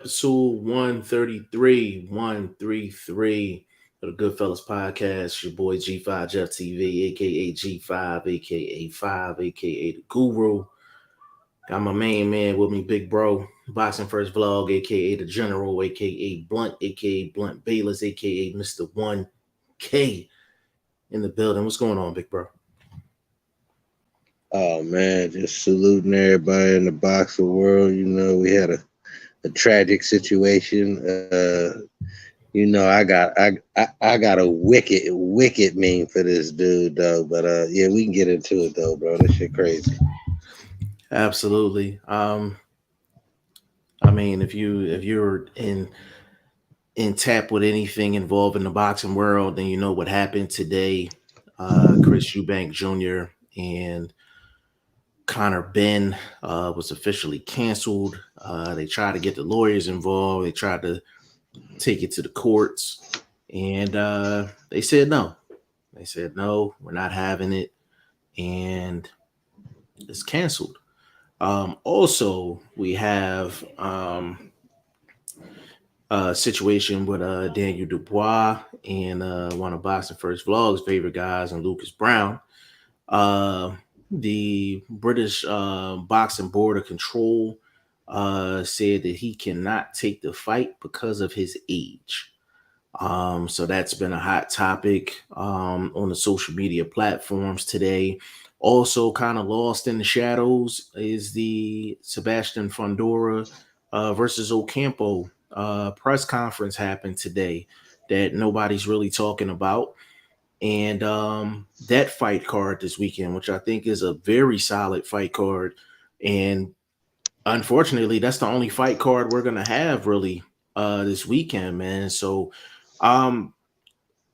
Episode 133, 133 of the Goodfellas Podcast. Your boy G5 Jeff TV, aka G5, aka 5, aka the Guru. Got my main man with me, Big Bro. Boxing First Vlog, aka the General, aka Blunt, aka Blunt Bayless, aka Mr. 1K in the building. What's going on, Big Bro? Oh man, just saluting everybody in the boxing world. We had a tragic situation. I got a wicked meme for this dude though. But yeah, we can get into it though, bro. This shit crazy. Absolutely. I mean, if you're in tap with anything involved in the boxing world, then you know what happened today. Chris Eubank Jr. and Connor Benn was officially canceled. They tried to get the lawyers involved. They tried to take it to the courts, and they said no. They said no, we're not having it, and it's canceled. Also, we have a situation with Daniel Dubois and one of Boxing First Vlog's favorite guys, and Lucas Brown. Uh, the British Boxing Board of Control said that he cannot take the fight because of his age. So that's been a hot topic on the social media platforms today. Also, kind of lost in the shadows is the Sebastian Fondora versus Ocampo press conference happened today that nobody's really talking about. And that fight card this weekend, which I think is a very solid fight card. And unfortunately, that's the only fight card we're gonna have really this weekend, man. So um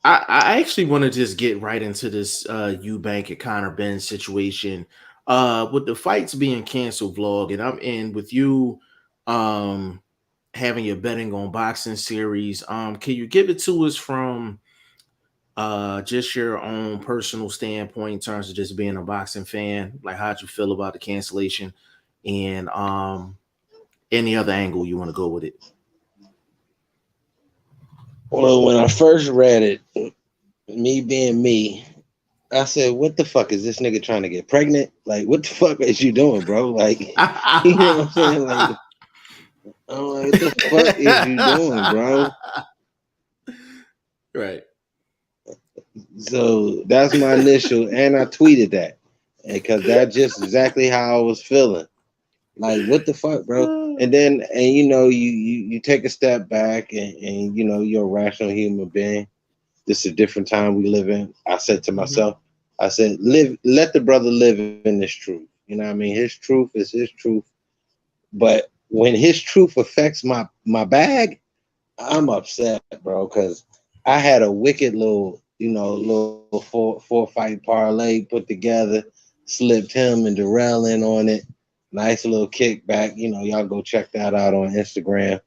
I actually want to just get right into this Eubank and Connor Ben situation. With the fights being canceled vlog, and I'm in with you um having your betting on boxing series. Can you give it to us from just your own personal standpoint in terms of just being a boxing fan? Like how'd you feel about the cancellation? And any other angle you want to go with it. Well, when I first read it, me being me, I said, "What the fuck is this nigga trying to get pregnant? Like, what the fuck is you doing, bro? Like, you know what I'm saying? Like, I'm like, what the fuck is you doing, bro?" Right. So that's my initial, and I tweeted that because that's just exactly how I was feeling. Like, what the fuck, bro? And then, and you take a step back, and you're a rational human being. This is a different time we live in. I said to Mhm. myself, I said, live, let the brother live in this truth. You know what I mean? His truth is his truth. But when his truth affects my bag, I'm upset, bro, because I had a wicked little four fight parlay put together, slipped him and Darrell in on it. Nice little kickback. Y'all go check that out on Instagram.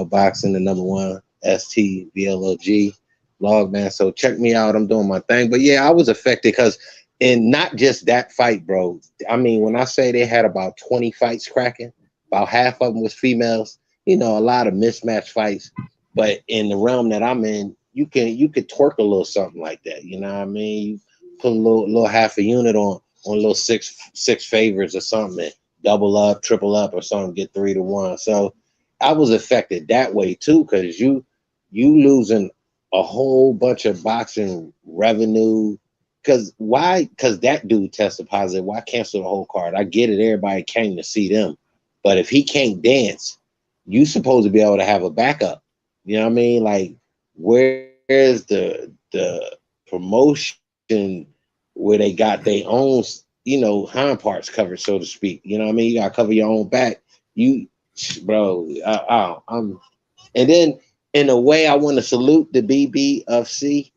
Boxing the number one STVLOG vlog, man. So check me out. I'm doing my thing. But yeah, I was affected because, and not just that fight, bro. I mean, when I say they had about 20 fights cracking, about half of them was females. A lot of mismatched fights. But in the realm that I'm in, you could twerk a little something like that. You know what I mean? You put a little half a unit on a little six favors or something, double up, triple up or something, get 3-1. So I was affected that way too, because you losing a whole bunch of boxing revenue. Cause why? Cause that dude tested positive. Why cancel the whole card? I get it. Everybody came to see them, but if he can't dance, you supposed to be able to have a backup. You know what I mean? Like, where's the promotion where they got their own, hind parts covered, so to speak? You know what I mean? You gotta cover your own back. You, bro, and then in a way, I want to salute the BBFC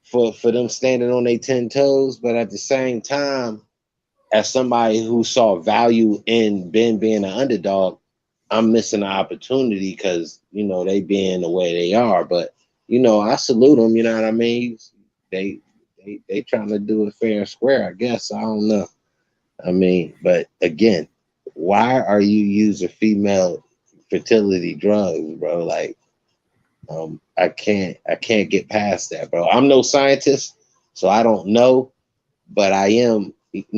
for them standing on their 10 toes, but at the same time, as somebody who saw value in Ben being an underdog, I'm missing an opportunity because they being the way they are. But I salute them. You know what I mean? They they trying to do it fair and square. I guess I don't know. I mean, but again, why are you using fertility drugs, bro. Like, I can't get past that, bro. I'm no scientist, so I don't know, but I am,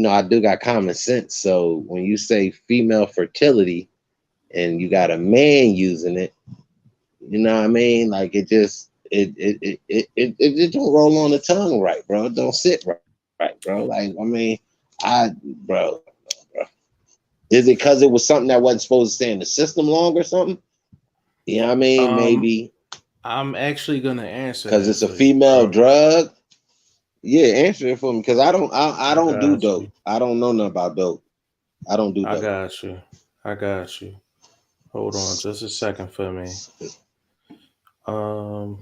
I do got common sense. So when you say female fertility and you got a man using it, you know what I mean? Like it don't roll on the tongue right, bro. It don't sit right, bro. Like, I mean, bro. Is it because it was something that wasn't supposed to stay in the system long or something? You know what I mean? Maybe I'm actually gonna answer because that it's a for you, female bro. drug. Yeah, answer it for me because I I don't do got dope. you. I don't know nothing about dope. I don't do I dope. got you. I got you. Hold on just a second for me. Um,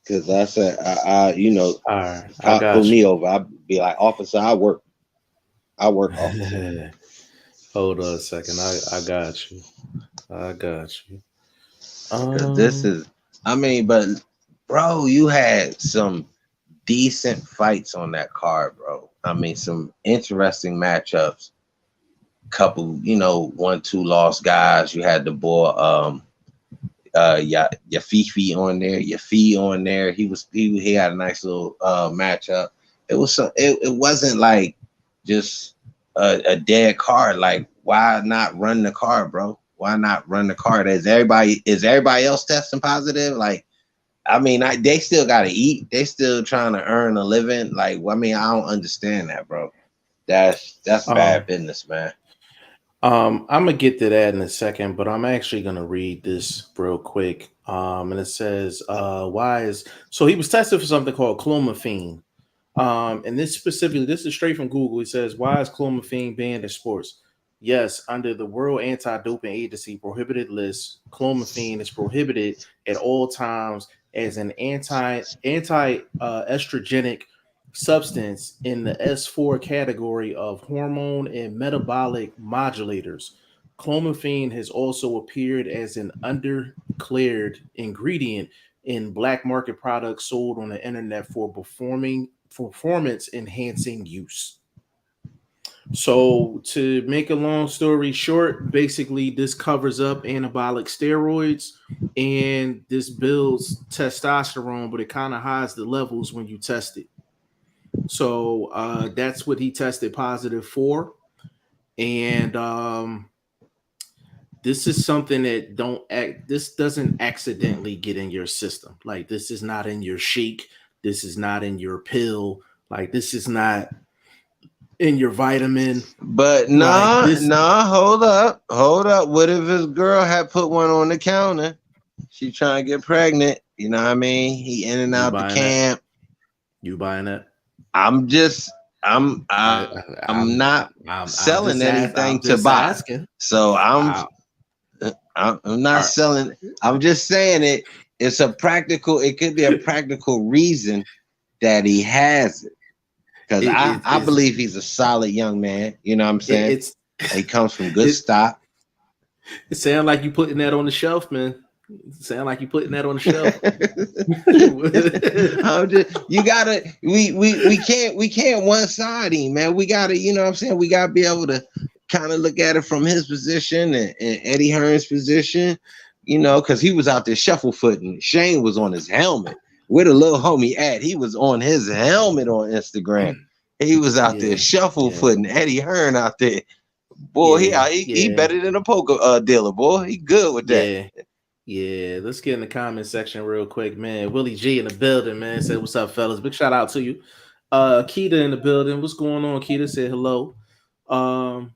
Because I said all right, I cop pull got me you. over. I'd be like, officer, I work, officer. Hold on a second. I got you. I got you. Because this Um, is, I mean, but bro, you had some decent fights on that card, bro. I mean, some interesting matchups. Couple, 1-2 lost guys. You had the boy, your Fifi on there, your Fee on there. He had a nice little matchup. It wasn't like just a dead card. Like, why not run the card, bro? Why not run the card? Is everybody else testing positive? Like, I mean, they still gotta eat. They still trying to earn a living. Like, I mean, I don't understand that, bro. That's um, bad business, man. I'm gonna get to that in a second, but I'm actually gonna read this real quick. And it says, why is so he was tested for something called clomiphene. And this is straight from Google. It says, why is clomiphene banned in sports? Yes, under the World Anti-Doping Agency prohibited list, clomiphene is prohibited at all times as an estrogenic substance in the S4 category of hormone and metabolic modulators. Clomiphene has also appeared as an undeclared ingredient in black market products sold on the internet for performance enhancing use. So, to make a long story short, basically, this covers up anabolic steroids and this builds testosterone, but it kind of hides the levels when you test it. So, that's what he tested positive for. And this is something that this doesn't accidentally get in your system. Like, this is not in your shake. This is not in your pill. Like, this is not in your vitamin. But Like this, hold up. What if his girl had put one on the counter? She trying to get pregnant. You know what I mean? He in and you out the buying that? camp. You buying that? I'm just, I, I'm not I'm selling just anything I'm to just buy. asking. So I, I'm not all selling. I'm just saying it. It's a practical. It could be a practical reason that he has it. Because I it's believe he's a solid young man. You know what I'm it, saying? it's He comes from good it, stock. it sounds like you putting that on the shelf, man. It sound like you putting that on the shelf. You gotta we can't one side him, man. We gotta, you know what I'm saying? We gotta be able to kind of look at it from his position and Eddie Hearn's position, because he was out there shufflefooting. Shane was on his helmet. Where the little homie at? He was on his helmet on Instagram. He was out there Yeah, yeah, shufflefooting. Eddie Hearn out there. Boy, yeah, he yeah, better than a poker dealer, boy. He good with that. yeah. Yeah, let's get in the comment section real quick, man. Willie G in the building, man. Said, "What's up, fellas? Big shout out to you." Keita in the building. What's going on, Keita? Said hello.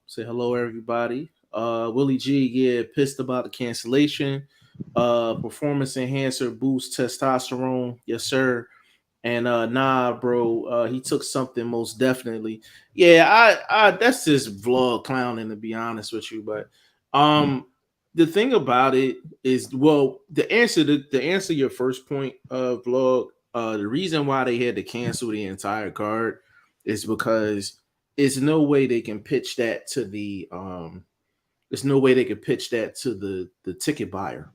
Say hello, everybody. Willie G, yeah, pissed about the cancellation. Performance enhancer boost testosterone, yes, sir. And nah, bro, he took something most definitely. Yeah, I that's just vlog clowning to be honest with you, but the thing about it is, well, the answer your first point of vlog, the reason why they had to cancel the entire card is because there's no way they can pitch that to the ticket buyer,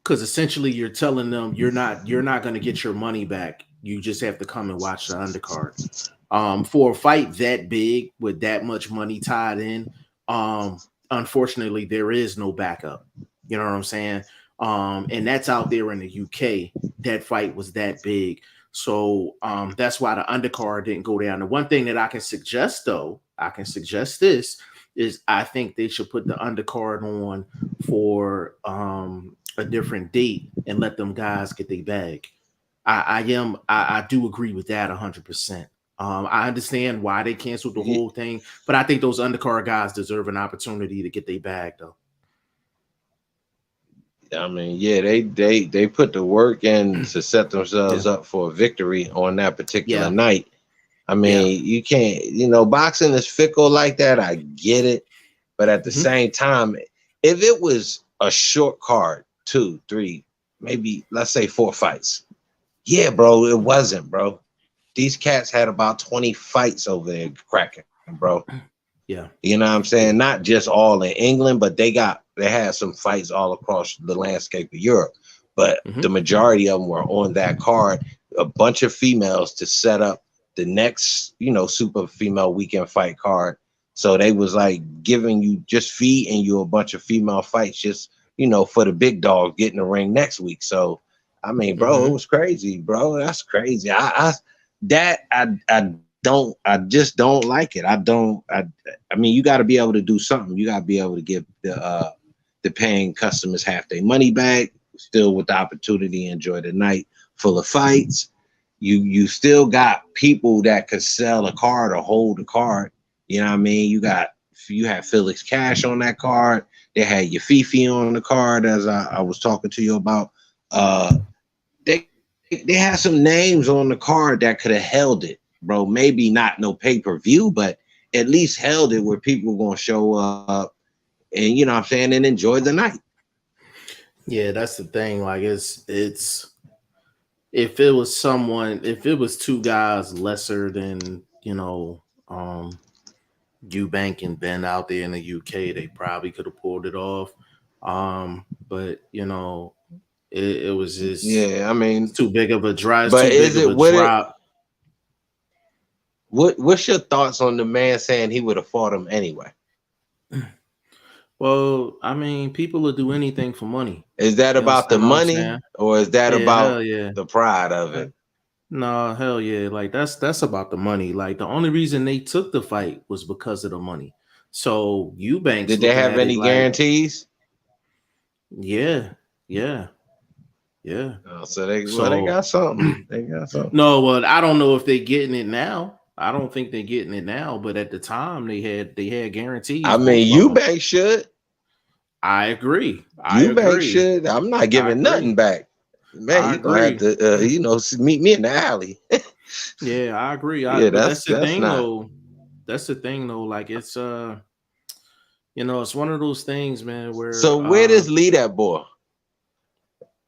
because essentially you're telling them you're not going to get your money back. You just have to come and watch the undercard. For a fight that big with that much money tied in, unfortunately there is no backup. You know what I'm saying? And that's out there in the UK. That fight was that big. So that's why the undercard didn't go down. The one thing that I can suggest, though, I can suggest this is I think they should put the undercard on for a different date and let them guys get their bag. I do agree with that 100%. I understand why they canceled the whole thing, but I think those undercard guys deserve an opportunity to get their bag, though. I mean, yeah, they put the work in to set themselves Yeah, up for a victory on that particular yeah, night. I yeah. mean, you can't, boxing is fickle like that. I get it. But at the Hmm. same time, if it was a short card, 2, 3, maybe let's say 4 fights. Yeah, bro, it wasn't, bro. These cats had about 20 fights over there cracking, bro. Yeah, You know what I'm yeah. saying? Not just all in England, but they had some fights all across the landscape of Europe. But Hmm. the majority of them were on that card. A bunch of females to set up the next, super female weekend fight card. So they was like giving you, just feeding you a bunch of female fights, just for the big dog getting the ring next week. So I mean, bro, it Hmm. was crazy, bro. That's crazy. I just don't like it. I mean, you got to be able to do something. You got to be able to give the paying customers half their money back, still with the opportunity to enjoy the night full of fights. You still got people that could sell a card or hold a card. You know what I mean? You had Felix Cash on that card. They had your Fifi on the card, as I was talking to you about. Uh, they had some names on the card that could have held it, bro. Maybe not no pay-per-view, but at least held it where people were gonna show up and what I'm saying, and enjoy the night. Yeah, that's the thing. Like it's if it was someone, if it was two guys lesser than Eubank and Benn out there in the UK, they probably could have pulled it off. But it was just Yeah, I it's mean, too big of a drop. It's but too big is of it a would it drop. what's your thoughts on the man saying he would have fought him anyway? Well, I mean, people will do anything for money. Is that You about the understand what I'm money saying? or is that Yeah, hell about yeah. the pride of it? No, hell yeah. Like that's about the money. Like the only reason they took the fight was because of the money. So Eubanks Did they looking have at it any like, guarantees? yeah, yeah, yeah. So they So got something. They got something. no, well, I don't know if they're getting it now. I don't think they're getting it now, but at the time they had I guarantees, both mean, of them. Eubank should. I agree. I Eubank agree. should. I'm not I giving nothing agree. back. Man, I you gonna have agree. to, meet me in the alley. Yeah, I agree. Yeah, But that's not. that's the thing though. Like it's it's one of those things, man, So where where does lead that boy?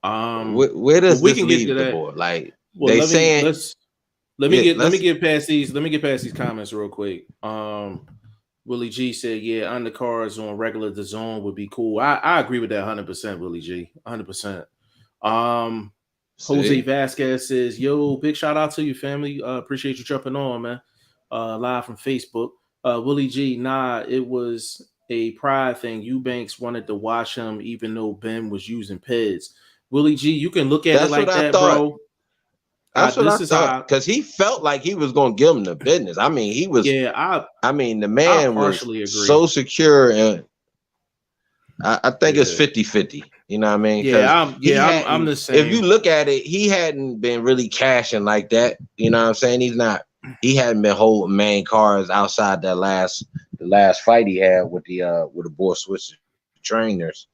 um Where well does we this can get to leave the that. boy? Like Well, they saying, yeah, let me let's. get past these comments real quick. Willie G said, yeah, undercards on regular the zone would be cool. I agree with that 100%, Willie G. 100%. Um Jose See, Vasquez says, yo, big shout out to you, family. Appreciate you jumping on, man. Live from Facebook. Willie G, nah, it was a pride thing. Eubanks wanted to watch him even though Ben was using PEDs. Willie G, you can look at it that's what like I that, thought. bro. That's what I This is thought. how Because he felt like he was gonna give him the business. I mean, he was. yeah, I mean, the I man was partially agree. so secure, and I think it's Yeah. 50-50. You know what I mean? Because he I'm hadn't. the If you same. look at it, he hadn't been really cashing like that. You know what I'm saying? He's not. He hadn't been holding main cards outside the last fight he had with the boy Swiss trainers,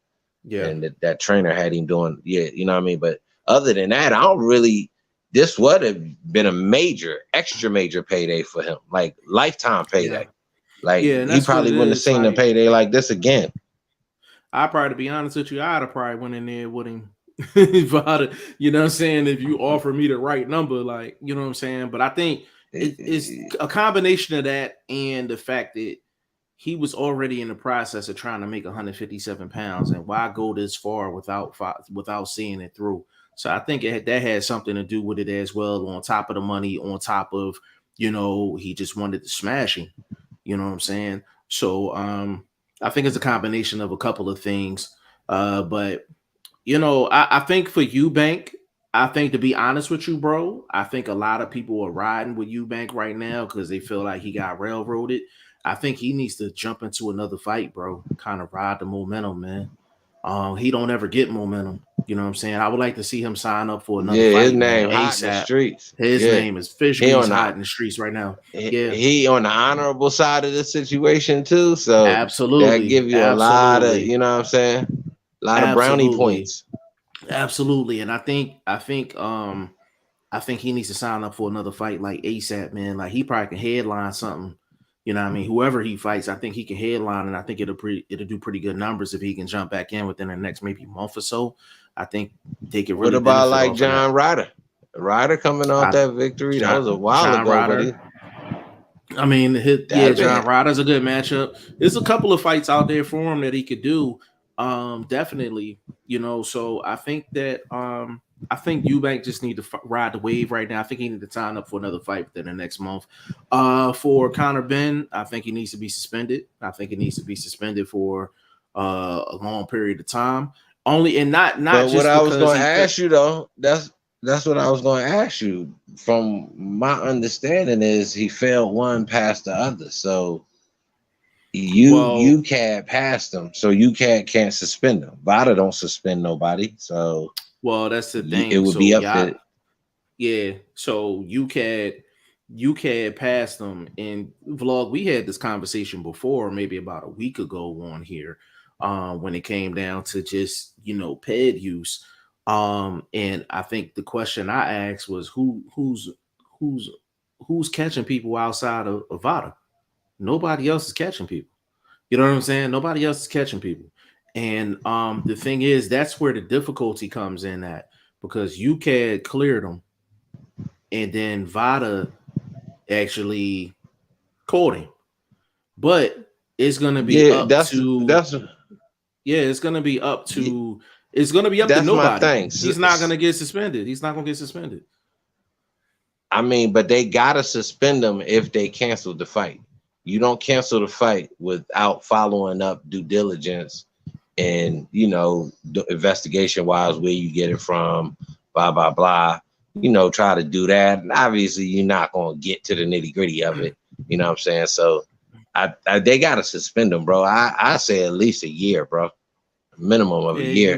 Yeah. and that trainer had him doing. Yeah, you know what I mean. But other than that, I don't really. This would have been a major, extra major payday for him, like lifetime Yeah. payday. Like Yeah, and he that's what probably it wouldn't have is. seen a Like payday like this again. I probably, to be honest with you, I'd have probably went in there with him. You know what I'm saying? If you offer me the right number, like, you know what I'm saying? But I think it's a combination of that and the fact that he was already in the process of trying to make 157 pounds, and why go this far without seeing it through? So I think that had something to do with it as well. On top of the money, on top of he just wanted to smash him. You know what I'm saying? So I think it's a combination of a couple of things. But you know, I think for Eubank, I think to be honest with you, bro, I think a lot of people are riding with Eubank right now because they feel like he got railroaded. I think he needs to jump into another fight, bro. Kind of ride the momentum, man. He don't ever get momentum. You know what I'm saying? I would like to see him sign up for another Yeah, his fight, man. name hot in the ASAP. streets. His Yeah, name is Fish he Grease on hot the in the streets right now. Yeah, he on the honorable side of the situation too. So that absolutely, give you a lot of, absolutely, you know what I'm saying? A lot of brownie absolutely, points. absolutely. And I think he needs to sign up for another fight like ASAP, man. Like he probably can headline something. You know what I mean? Whoever he fights, I think he can headline, and I think it'll do pretty good numbers if he can jump back in within the next maybe month or so. I think they could What really about benefit like off of that. John Ryder? Ryder coming off I, that victory. That was a while John ago, but Ryder. I mean, yeah, that'd be John Ryder's a good matchup. There's a couple of fights out there for him that he could do. Definitely, you know. So I think Eubank just need to ride the wave right now. I think he need to sign up for another fight within the next month. For Conor Benn, I think he needs to be suspended. I think he needs to be suspended for a long period of time. Only and not But what just I was because going to he ask you though, that's what I was going to ask you. From my understanding, is he failed one past the other. So well, you can't pass them, so you can't suspend them. Vada don't suspend nobody, so that's the it thing. would be So up y'all, to. yeah. So you can pass them in vlog. We had this conversation before, maybe about a week ago on here, when it came down to just ped use. And I think the question I asked was who's who's catching people outside of Avada? Nobody else is catching people. You know what I'm saying? Nobody else is catching people. And the thing is, that's where the difficulty comes in at because UCAD cleared them, and then Vada actually caught him. But it's gonna be Yeah, up to that's yeah, it's gonna be up to that's my nobody. thing. He's not gonna get suspended. He's not gonna get suspended. I mean, but they gotta suspend them if they cancel the fight. You don't cancel the fight without following up due diligence and the investigation wise where you get it from, blah blah blah. Try to do that. And obviously, you're not gonna get to the nitty gritty of it. You know what I'm saying? So, they gotta suspend them, bro. I say at least a year, bro. Minimum of a Yeah, year.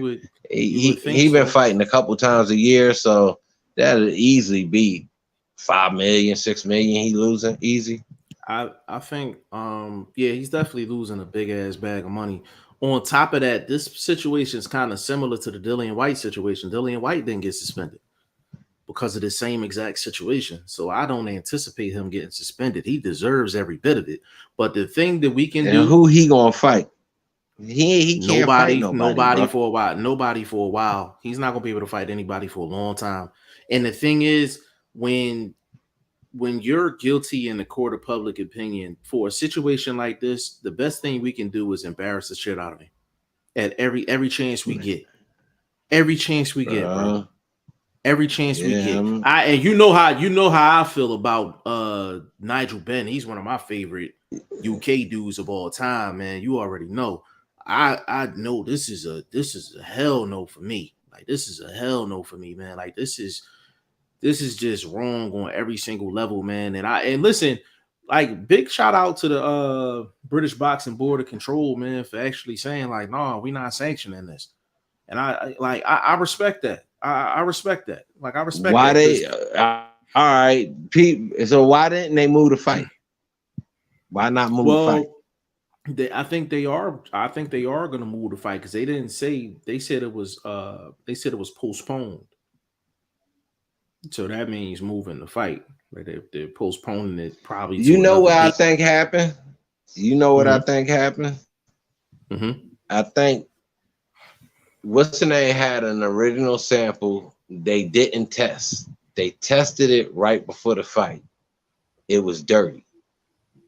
you would think He been so. fighting a couple times a year, so that'll easily be 5 million, 6 million. He losing easy. I think yeah, he's definitely losing a big ass bag of money. On top of that, this situation is kind of similar to the Dillian White situation. Dillian White didn't get suspended because of the same exact situation. So I don't anticipate him getting suspended. He deserves every bit of it. But the thing that we can And do, who he gonna fight? He can't fight nobody, nobody bro. for a while. Nobody for a while. He's not gonna be able to fight anybody for a long time. And the thing is, when you're guilty in the court of public opinion for a situation like this, the best thing we can do is embarrass the shit out of him at every chance we get. Every chance we get, bro. Every chance we Yeah, get. And you know how I feel about Nigel Benn. He's one of my favorite UK dudes of all time, man. You already know. I know this is a hell no for me. Like this is a hell no for me, man. Like this is just wrong on every single level, man. And listen, like big shout out to the British Boxing Board of Control, man, for actually saying like, no, we're not sanctioning this. And I respect that. I respect that. Like I respect why that because they? All right, Pete. So why didn't they move the fight? Why not move the fight? well, I think they are. I think they are going to move the fight because they didn't say. They said it was. They said it was postponed. So that means moving the fight. Like they're postponing it probably You to know another what I date. think happened? You know what I Mm-hmm. think happened? Mm-hmm. I think what's the name had an original sample they didn't test. They tested it right before the fight. It was dirty.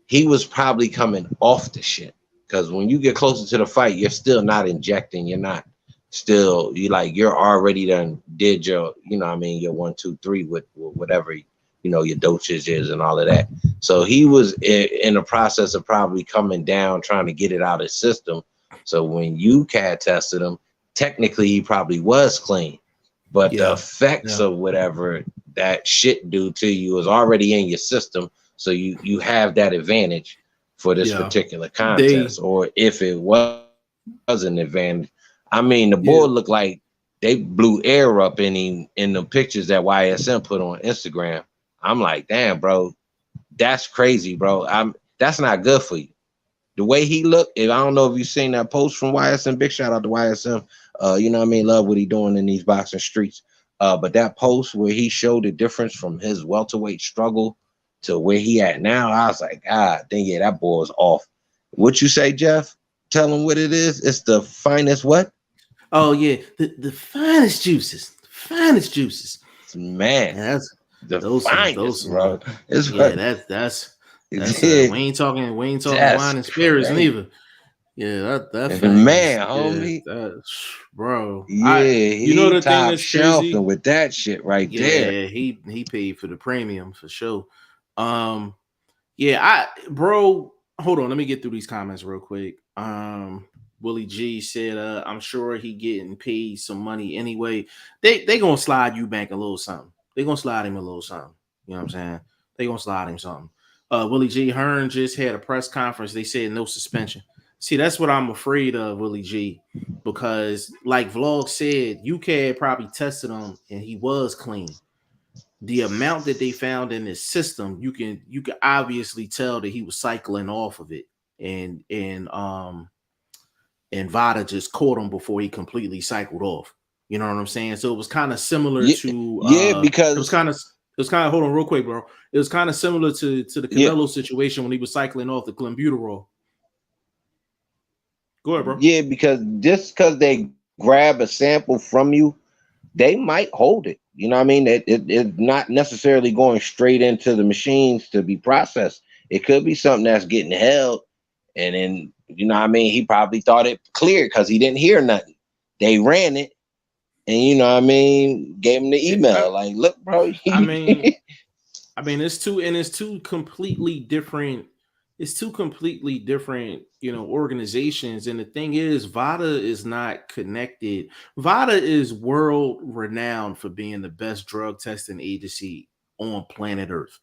He was probably coming off the shit because when you get closer to the fight, you're still not injecting. You're not still you're already done did your what I mean your 1 2 3 with whatever your dosage is and all of that. So he was in the process of probably coming down trying to get it out of his system. So when you CAD tested him, technically he probably was clean, but the Yeah. effects Yeah. of whatever that shit do to you is already in your system, so you have that advantage for this Yeah. particular They contest. Or if it was an advantage, I mean, the boy yeah. looked like they blew air up in him in the pictures that YSM put on Instagram. I'm like, damn, bro, that's crazy, bro. That's not good for you. The way he looked, I don't know if you've seen that post from YSM. Big shout out to YSM. You know what I mean? Love what he doing in these boxing streets. But that post where he showed the difference from his welterweight struggle to where he at now, I was like, God, then yeah, that boy is off. What you say, Jeff? Tell him what it is. It's the finest what? Oh yeah, the finest juices, the finest juices. Man, And that's the those finest, some bro. It's yeah, what that's yeah, we ain't talking that's wine and spirits crazy. neither. Yeah, that thing is Man, yeah, homie. that bro. Yeah, You know he the thing top that's shelfing crazy? with that shit right there. Yeah, he paid for the premium for sure. Um yeah, bro, hold on, let me get through these comments real quick. Willie G said, I'm sure he getting paid some money anyway. They gonna slide Eubank a little something. They gonna slide him a little something. You know what I'm saying? They gonna slide him something. Willie G Hearn just had a press conference. They said no suspension. See, that's what I'm afraid of, Willie G, because like Vlog said, UK probably tested him and he was clean. The amount that they found in his system, you can obviously tell that he was cycling off of it, and Vada just caught him before he completely cycled off. You know what I'm saying? So it was kind of similar Yeah, to yeah, because it was kind of hold on real quick, bro. It was kind of similar to the yeah, Canelo situation when he was cycling off the clenbuterol. Go ahead, bro. yeah, because just because they grab a sample from you, they might hold it. You know what I mean? It's not necessarily going straight into the machines to be processed. It could be something that's getting held, and then you know what I mean. He probably thought it cleared because he didn't hear nothing. They ran it, and you know what I mean, gave him the email like, "Look, bro." I mean, it's two completely different. It's two completely different, organizations. And the thing is, VADA is not connected. VADA is world renowned for being the best drug testing agency on planet Earth.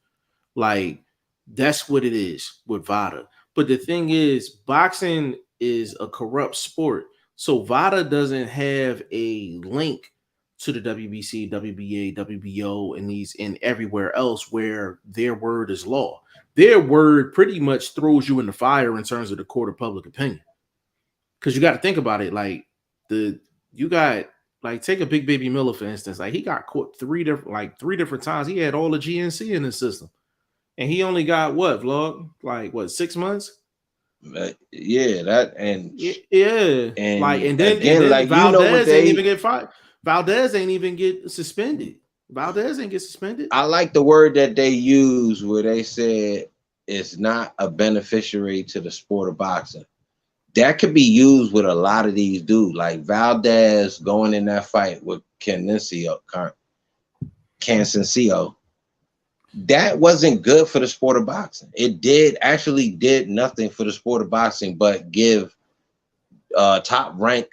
Like, that's what it is with VADA. But the thing is, boxing is a corrupt sport. So VADA doesn't have a link to the WBC, WBA, WBO, and these and everywhere else where their word is law. Their word pretty much throws you in the fire in terms of the court of public opinion. Because you got to think about it, like you got like take a Big Baby Miller for instance. Like he got caught three different times. He had all the GNC in his system, and he only got what vlog like what 6 months. Yeah, that Yeah, like and and again, then like you know what Valdez ain't even they get fired. Valdez ain't even get suspended. Valdez ain't get suspended. I like the word that they use where they said it's not a beneficiary to the sport of boxing. That could be used with a lot of these dudes, like Valdez going in that fight with Cancencio. That wasn't good for the sport of boxing. It did nothing for the sport of boxing but give top rank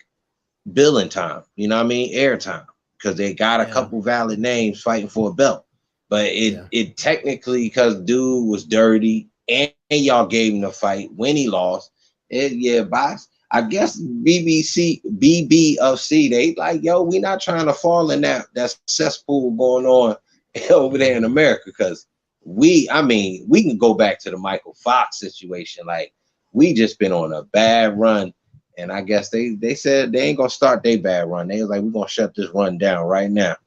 billing time. You know what I mean? Airtime, because they got a Yeah, couple valid names fighting for a belt. But yeah. it technically, because dude was dirty and y'all gave him the fight when he lost. Yeah, box. I guess BBFC, they like, yo, we not trying to fall in that cesspool going on over there in America, because I mean, we can go back to the Michael Fox situation. Like, we just been on a bad run. And I guess they said they ain't gonna start their bad run. They was like, we're gonna shut this run down right now.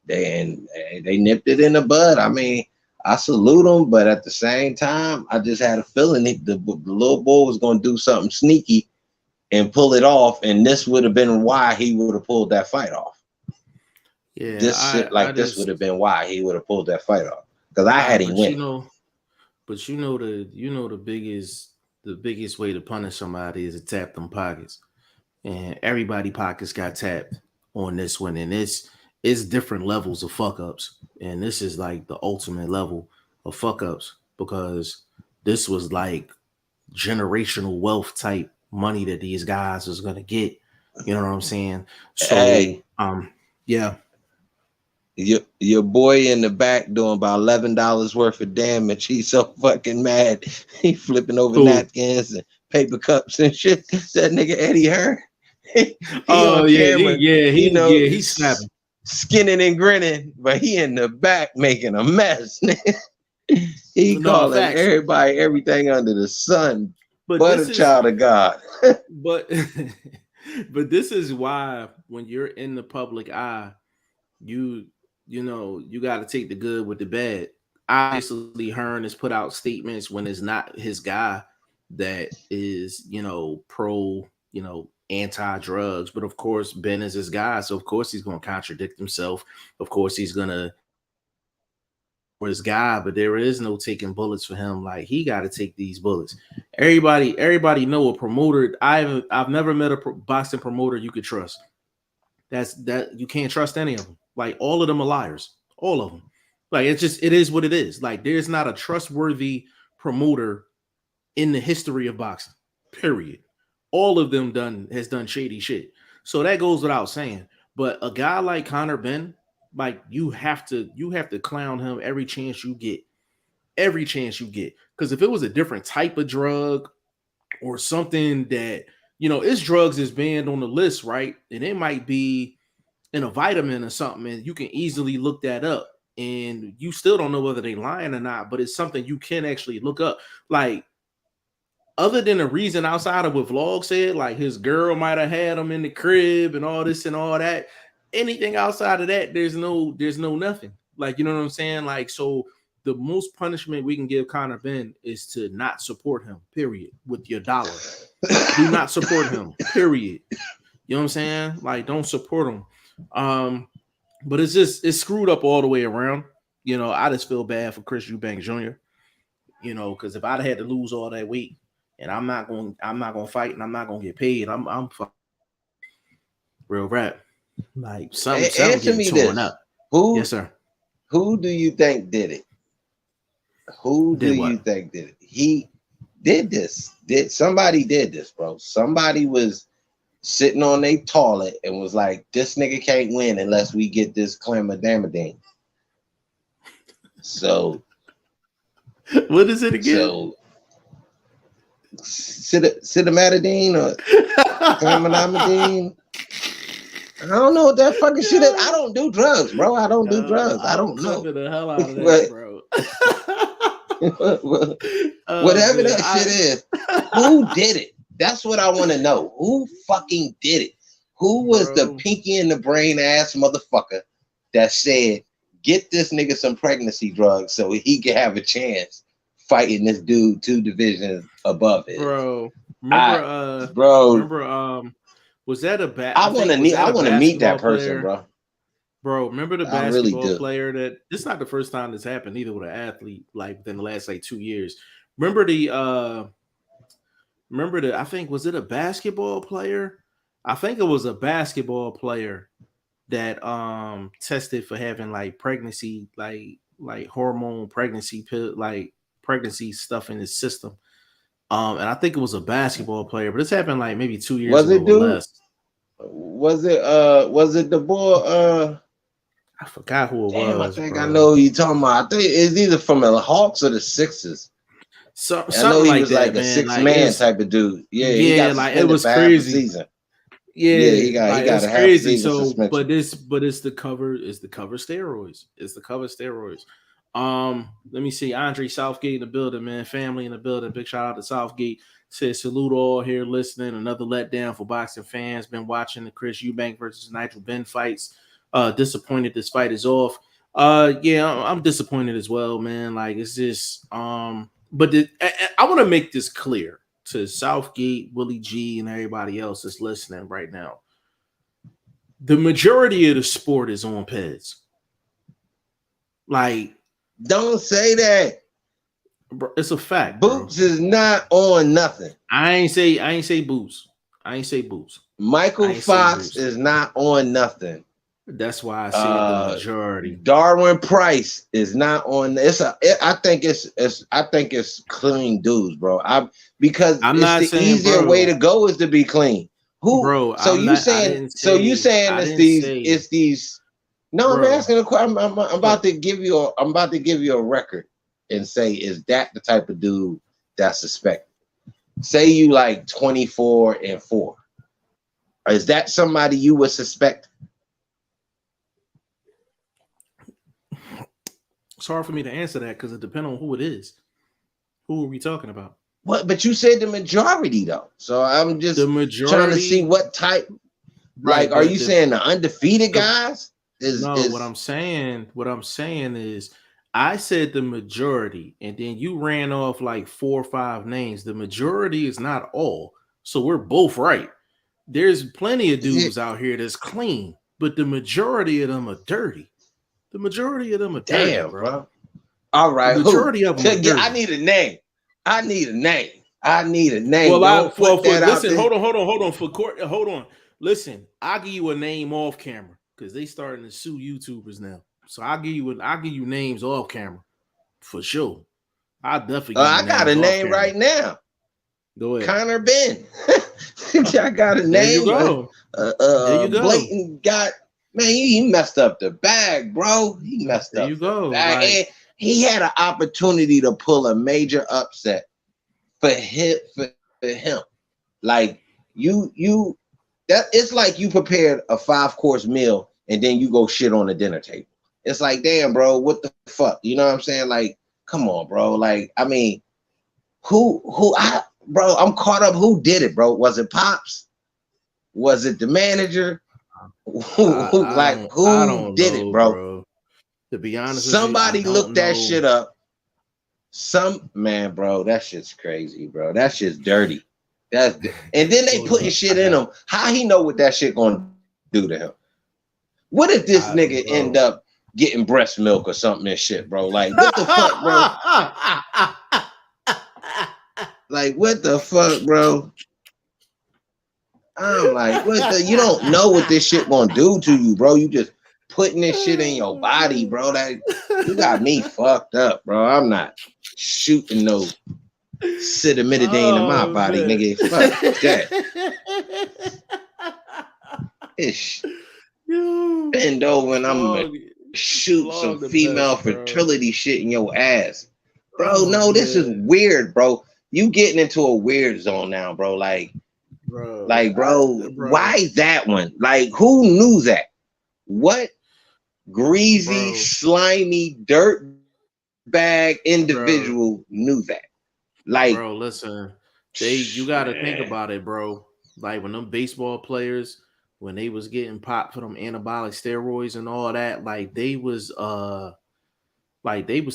They nipped it in the bud. I mean, I salute them, but at the same time, I just had a feeling the little boy was gonna do something sneaky and pull it off, and this would have been why he would have pulled that fight off. Yeah, This shit I like this would just have been why he would have pulled that fight off, because I had him but winning. the biggest way to punish somebody is to tap them pockets, and everybody pockets got tapped on this one, and it's different levels of fuck ups, and this is like the ultimate level of fuck ups because this was like generational wealth type money that these guys was gonna get You know what I'm saying? So, Hey, yeah. your boy in the back doing about $11 worth of damage. He's so fucking mad. He flipping over Who? napkins and paper cups and shit. That nigga Eddie Hearn. He Oh on yeah, camera, he's snapping. skinning and grinning, but he in the back making a mess. He No calling facts. everybody everything under the sun, But but a this is child of God. but but this is why when you're in the public eye, you you got to take the good with the bad. Obviously, Hearn has put out statements when it's not his guy that is pro anti-drugs, but of course Ben is his guy, so of course he's going to contradict himself. Of course he's going to for his guy, but there is no taking bullets for him. Like he got to take these bullets. Everybody know a promoter. I've never met a boxing promoter you could trust. That you can't trust any of them. Like all of them are liars. All of them. Like it is what it is. Like there's not a trustworthy promoter in the history of boxing. Period. All of them has done shady shit. So that goes without saying. But a guy like Conor Benn, like you have to clown him every chance you get. Every chance you get. Because if it was a different type of drug or something that, it's drugs is banned on the list, right? And it might be in a vitamin or something, and you can easily look that up. And you still don't know whether they lying or not, but it's something you can actually look up. Like, other than the reason outside of what Vlog said, like his girl might have had him in the crib and all this and all that. Anything outside of that, there's no nothing. Like, you know what I'm saying? Like, so the most punishment we can give Conor Benn is to not support him, period, with your dollar. Do not support him, period. You know what I'm saying? Like, don't support him. But it's screwed up all the way around. I just feel bad for Chris Eubank Jr. Because if I'd had to lose all that weight, and I'm not going to fight, and I'm not going to get paid, I'm real rap. Like something getting torn up. Yes, sir. Who do you think did it? Who do you think did it? He did this. Somebody did this, bro? Somebody was sitting on their toilet and was like, "This nigga can't win unless we get this Clamadamadine." So, what is it again? So, Citamatidine or Clamadamadine? I don't know what that fucking shit is. I don't do drugs, bro. I don't do drugs. I don't know. The hell out of that, bro. Whatever that shit is, who did it? That's what I want to know. Who fucking did it? Who was the pinky in the brain ass motherfucker that said, "Get this nigga some pregnancy drugs so he can have a chance fighting this dude 2 divisions above it?" Bro, was that a bad? I want to meet that person, player? Bro, remember the basketball player that this is not the first time this happened either with an athlete like within the last like 2 years. Remember I think was it a basketball player? I think it was a basketball player that tested for having like pregnancy, like hormone pregnancy pill, like pregnancy stuff in his system. And I think it was a basketball player, but this happened like maybe 2 years ago or less. Was it the boy? I forgot who it was. I think I know who you're talking about. I think it's either from the Hawks or the Sixers. So I know he like was that, like a 6-man type of dude. Yeah, he got like it was crazy. Season. Yeah, he got it's a crazy. So, suspension. but it's the cover. It's the cover steroids. It's the cover steroids. Let me see. Andre Southgate in the building, man. Family in the building. Big shout out to Southgate. Says salute all here listening. Another letdown for boxing fans. Been watching the Chris Eubank versus Nigel Benn fights. Disappointed this fight is off. Yeah, I'm disappointed as well, man. Like it's just but I want to make this clear to Southgate, Willie G, and everybody else that's listening right now. The majority of the sport is on PEDs. Like, don't say that. Bro, it's a fact. Boots is not on nothing. I ain't say Boots. I ain't say Boots. Michael Fox is not on nothing. That's why I said the majority. Darwin Price is not on. I think it's clean dudes, bro. Because the easier way to go is to be clean. Who? Bro, So I'm you not. I saying? didn't So you say. saying I it's didn't these? say, It's these? No, I'm bro. asking a question. I'm about Look, to give you a. I'm about to give you a record and say, is that the type of dude that's suspected? Say you like 24 and 4. Is that somebody you would suspect? it's hard for me to answer that because it depends on who it is. Who are we talking about? What? But you said the majority though. So I'm The just trying to see majority, what type. Like, right? are But you saying the undefeated guys? no, what Is I'm saying, is, I said the majority, and then you ran off like 4 or 5 names. The majority is not all, so we're both right. There's plenty of it? dudes out here that's clean, but the majority of them are dirty. The majority of them are dirty, Damn, bro. bro. All The right, who? majority of them are I dirty. need a name. I need a name. I need a name. Well, Don't put for that out listen, there. hold on for court, hold on. Listen, I'll give you a name off camera because they starting to sue YouTubers now. So I'll give you names off camera for sure. I'll definitely give you I got a names off name camera. right now. Go ahead. Connor Benn. I got a There you name. go. There you go. Blatant got man. He messed up the bag, bro. He messed There you up the go. bag, Like, and he had an opportunity to pull a major upset for him. For him, like you that it's like you prepared a 5-course meal and then you go shit on the dinner table. It's like, damn, bro, what the fuck? You know what I'm saying? Like, come on, bro. Like, I mean, bro, I'm caught up. Who did it, bro? Was it Pops? Was it the manager? I Who don't did it, know, bro? bro. To be honest with you, I Somebody don't looked that know. shit up. Some man, bro, that shit's crazy, bro. That shit's dirty. And then they Hold putting up. shit in him. How he know what that shit gonna do to him? What if this nigga end Bro. up getting breast milk or something and shit, bro? Like, what the fuck, bro? Like, what the fuck, bro? I'm like, you don't know what this shit gonna do to you, bro. You just putting this shit in your body, bro. Like, you got me fucked up, bro. I'm not shooting no acetaminophen in my Oh body, man. nigga. Fuck that. Ish. Yo, Bend over and I'm gonna flog, shoot some flog the female best, bro. fertility shit in your ass. Bro, Oh no, this is man, weird, bro. You getting into a weird zone now, bro. bro, Bro, bro, why that one? Like, who knew that? What greasy, bro, slimy, dirt bag bro, individual knew that? Like, bro. Listen, you got to think man. about it, bro. Like when them baseball players, when they was getting popped for them anabolic steroids and all that, like they was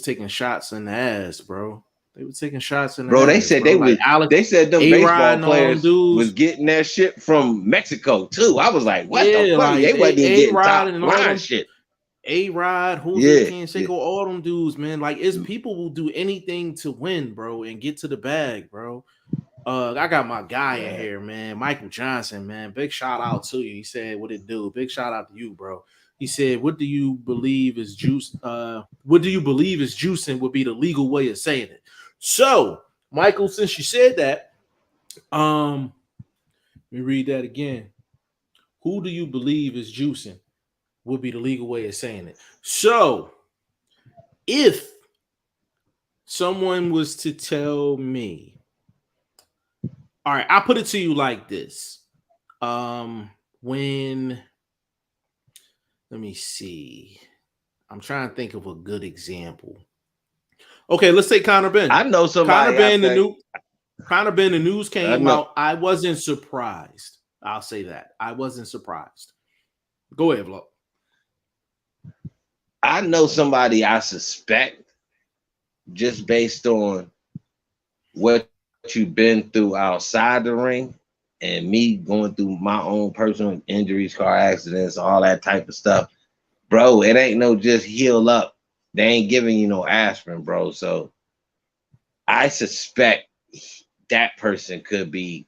taking shots in the ass, bro. They were taking shots in the Bro, ass, bro. Like Alex, they said them A-Rod baseball and all them players was dudes. getting that shit from Mexico too. I was like, what the Yeah, fuck? like They wasn't even getting A-Rod top and all line them shit. A-Rod, Jose Yeah, Canseco, yeah. all them dudes, man. Like, it's people will do anything to win, bro, and get to the bag, bro. I got my guy in Man. here, man. Michael Johnson, man. Big shout out to you. He said, "What it do?" Big shout out to you, bro. He said, "What do you believe is juice? What do you believe is juicing would be the legal way of saying it?" So, Michael, since you said that, let me read that again. Who do you believe is juicing? Would be the legal way of saying it. So, if someone was to tell me, all right, I'll put it to you like this. When let me see. I'm trying to think of a good example. Okay, let's say Connor Benn. I know Connor somebody I Benn, think. The news I came know out. I wasn't surprised. I'll say that. I wasn't surprised. Go ahead, Vlog. I know somebody I suspect just based on what you've been through outside the ring and me going through my own personal injuries, car accidents, all that type of stuff. Bro, it ain't no just heal up. They ain't giving you no aspirin, bro. So I suspect that person could be,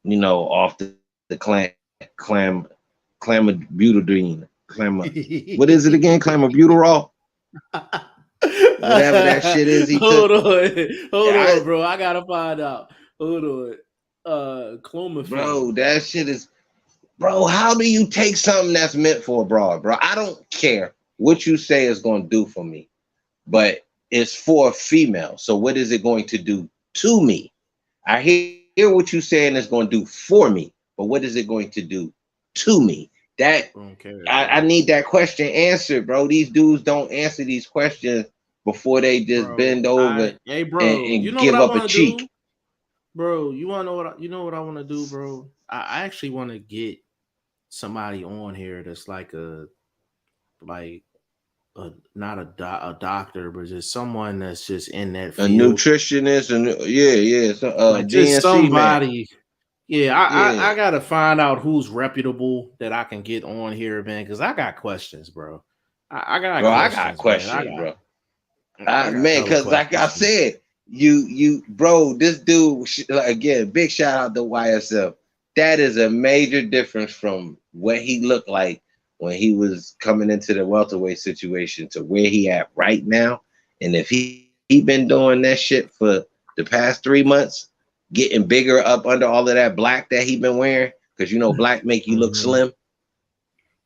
off the clamabutadine. What is it again? Clamabutadol? Whatever that shit is he took. Hold on, I bro. I gotta find out. Hold on. Clomiphene. Bro, that shit is, bro. How do you take something that's meant for a broad, bro? I don't care what you say is going to do for me, but it's for a female. So what is it going to do to me? I hear what you're saying it's going to do for me, but what is it going to do to me? That Okay, I need that question answered, bro. These dudes don't answer these questions before they just bro. bend over Hey, bro. You and know what give I up a want to do, cheek. bro? You want to know what? You know what I want to do, bro? I actually want to get somebody on here that's like like not a doctor, but just someone that's just in that A field. nutritionist and yeah, so, Like just DNC man. somebody. Yeah, I Yeah, gotta find out who's reputable that I can get on here, man, because I got questions, bro. I got bro, I got questions, man. questions, bro. I got Man, hella because like I questions, man. said, bro, this dude again. Big shout out to YSF. That is a major difference from what he looked like when he was coming into the welterweight situation to where he at right now. And if he been doing that shit for the past 3 months, getting bigger up under all of that black that he been wearing, because black make you look Mhm. slim.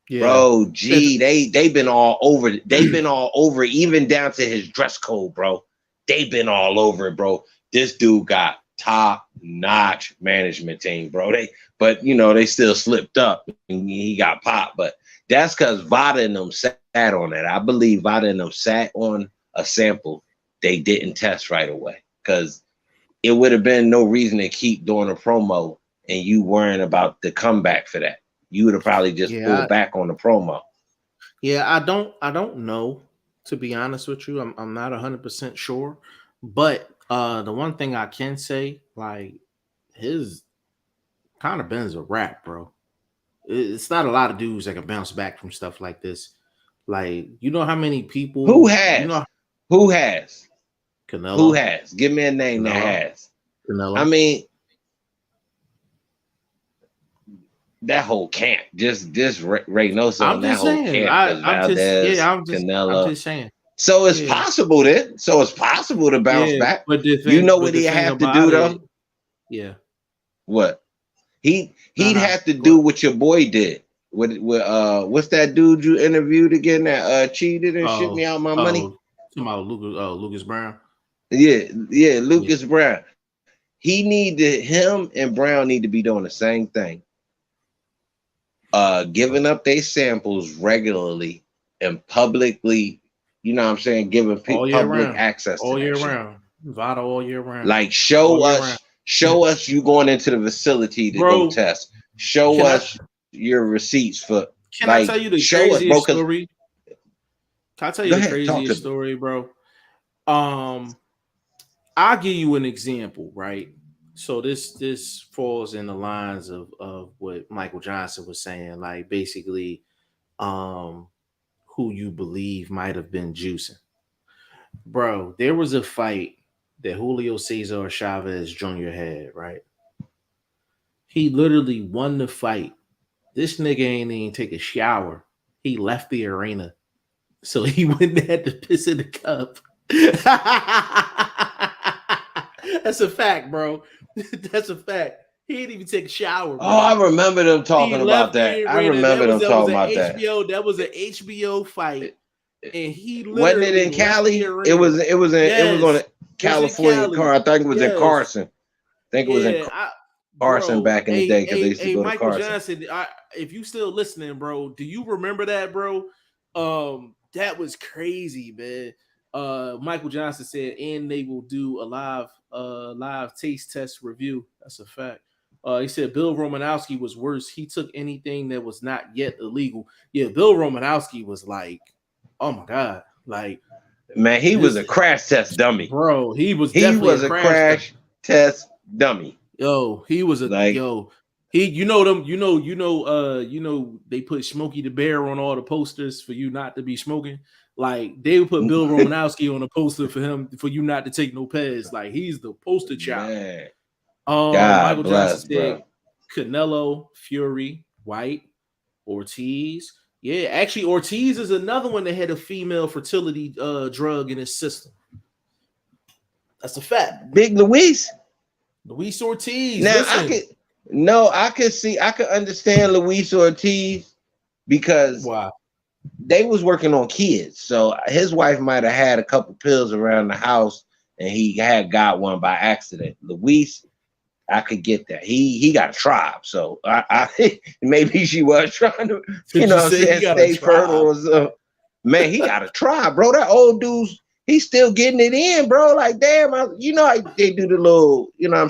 Yeah. Bro, gee, they been all over. They've been all over, even down to his dress code, bro. They been all over it, bro. This dude got top notch management team, bro. But they still slipped up and he got popped. But that's because Vada and them sat on it. I believe Vada and them sat on a sample they didn't test right away, because it would have been no reason to keep doing a promo and you worrying about the comeback for that. You would have probably just yeah, pulled back on the promo. yeah. I don't know, to be honest with you. I'm not 100% sure, but the one thing I can say, like his kind of Ben's a rap, bro. It's not a lot of dudes that can bounce back from stuff like this. Like, you know how many Who people, has? Who has? Who Canelo, has? Give me a name that Canelo, has. I Canelo. mean, that whole camp, just Reynoso I'm and that just whole saying. camp, because Valdez, I'm Canelo. just saying. So it's Yeah, possible then. So it's possible to bounce yeah. back. But the You thing, know but what the he thing have to do about though? it, yeah. What? No, He'd no. have to Go do ahead. what your boy did. With what's that dude you interviewed again that cheated and shipped Oh, me out my money? oh, talking about Lucas Brown. Yeah, Yeah. Lucas Brown. Him and Brown need to be doing the same thing. Giving up their samples regularly and publicly, you know what I'm saying, giving All year public round. access to All year that shit. round. Vada all year round. Like All year round. show us you going into the facility to go Bro, test. Show can I us your receipts for, can I tell like, you the show us, bro. craziest Cause story? Can I tell you go the ahead, talk to craziest me. story, bro? Um, I'll give you an example, right? So this falls in the lines of what Michael Johnson was saying, like basically, um, who you believe might have been juicing. Bro, there was a fight that Julio Cesar Chavez Jr. had, right? He literally won the fight. This nigga ain't even take a shower. He left the arena. So he went and had to piss in the cup. That's a fact, bro. That's a fact. He didn't even take a shower, Oh, I bro. remember them He talking about left that. the I arena. remember them That was talking an about that. HBO. That was an HBO fight, and he Wasn't it literally in left the Cali? arena. It was on Yes, a it was in California Cali. car. I think it was in Yes, Carson. I think it was in yeah, Carson bro. back in the day, because they used to Hey, go to Michael Carson. Johnson. If you still listening, bro, do you remember that, bro? That was crazy, man. Michael Johnson said, and they will do a live taste test review. That's a fact. He said Bill Romanowski was worse. He took anything that was not yet illegal. Yeah, Bill Romanowski was like, oh my god, like Man, he was his a crash test dummy. bro. He was He definitely a was a crash. crash test dummy. Yo, he was a Like, yo. He, you know them, they put Smokey the Bear on all the posters for you not to be smoking. Like they would put Bill Romanowski on a poster for you not to take no peds. Like he's the poster child. man, God Michael Johnson bless, said bro. Canelo, Fury, White, Ortiz. Yeah, actually, Ortiz is another one that had a female fertility drug in his system. That's a fact. Big Luis. Luis Ortiz. Now Listen. I could understand Luis Ortiz because Wow. they was working on kids. So his wife might have had a couple pills around the house and he had got one by accident. Luis, I could get that. He got a tribe. So I maybe she was trying to, Did you say he got a stay fertile tribe? or something. Man, he got a tribe, bro. That old dude's he's still getting it in, bro. Like, damn, they do the little, little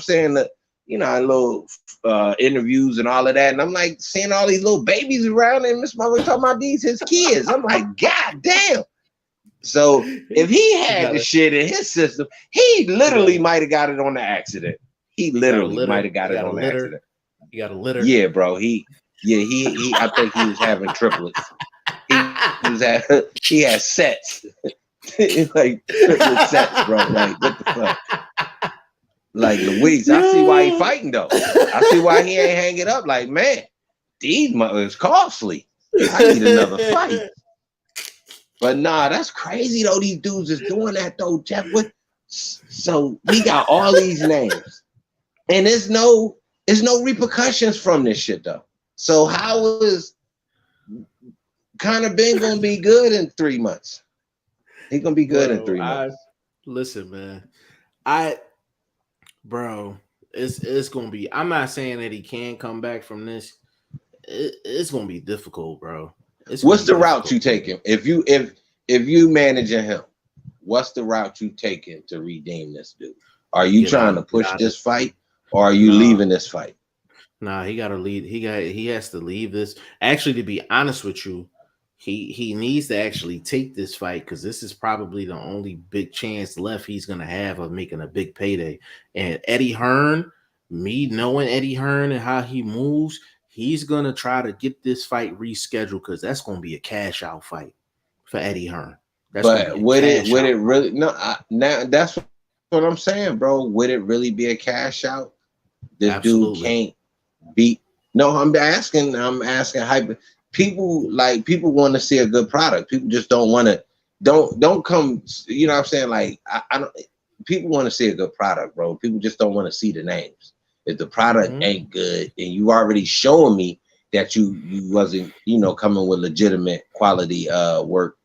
interviews and all of that. And I'm like seeing all these little babies around and Miss Mother talking about these his kids. I'm like, God damn. So if he had the shit in his system, he literally might have got it on the accident. He literally might have got it on the accident. He got a litter. Yeah, bro. He I think he was having triplets. He had sets. Like triplet sets, bro. Like, what the fuck? Like, Luis, I see why he fighting though. I see why he ain't hanging up. Like, man, these is costly. I need another fight. But nah, that's crazy though. These dudes is doing that though, Jeff. So we got all these names, and there's no repercussions from this shit though. So how is kind of Benn gonna be good in 3 months? He's gonna be good in 3 months. Listen, man. It's gonna be. I'm not saying that he can come back from this. It's gonna be difficult, bro. What's the route you taking? If you managing him, what's the route you taking to redeem this dude? Are you trying to push this fight, or are you leaving this fight? Nah, he gotta leave. He has to leave this. Actually, to be honest with you, he needs to actually take this fight because this is probably the only big chance left he's gonna have of making a big payday. And Eddie Hearn, me knowing Eddie Hearn and how he moves, he's gonna try to get this fight rescheduled because that's gonna be a cash out fight for Eddie Hearn. But would it really? No, now that's what I'm saying, bro. Would it really be a cash out? This dude can't beat. No, I'm asking hyper. People want to see a good product. People just don't want to. Don't come. You know what I'm saying? Like I don't. People want to see a good product, bro. People just don't want to see the names. If the product ain't good, and you already showing me that you wasn't, coming with legitimate quality work.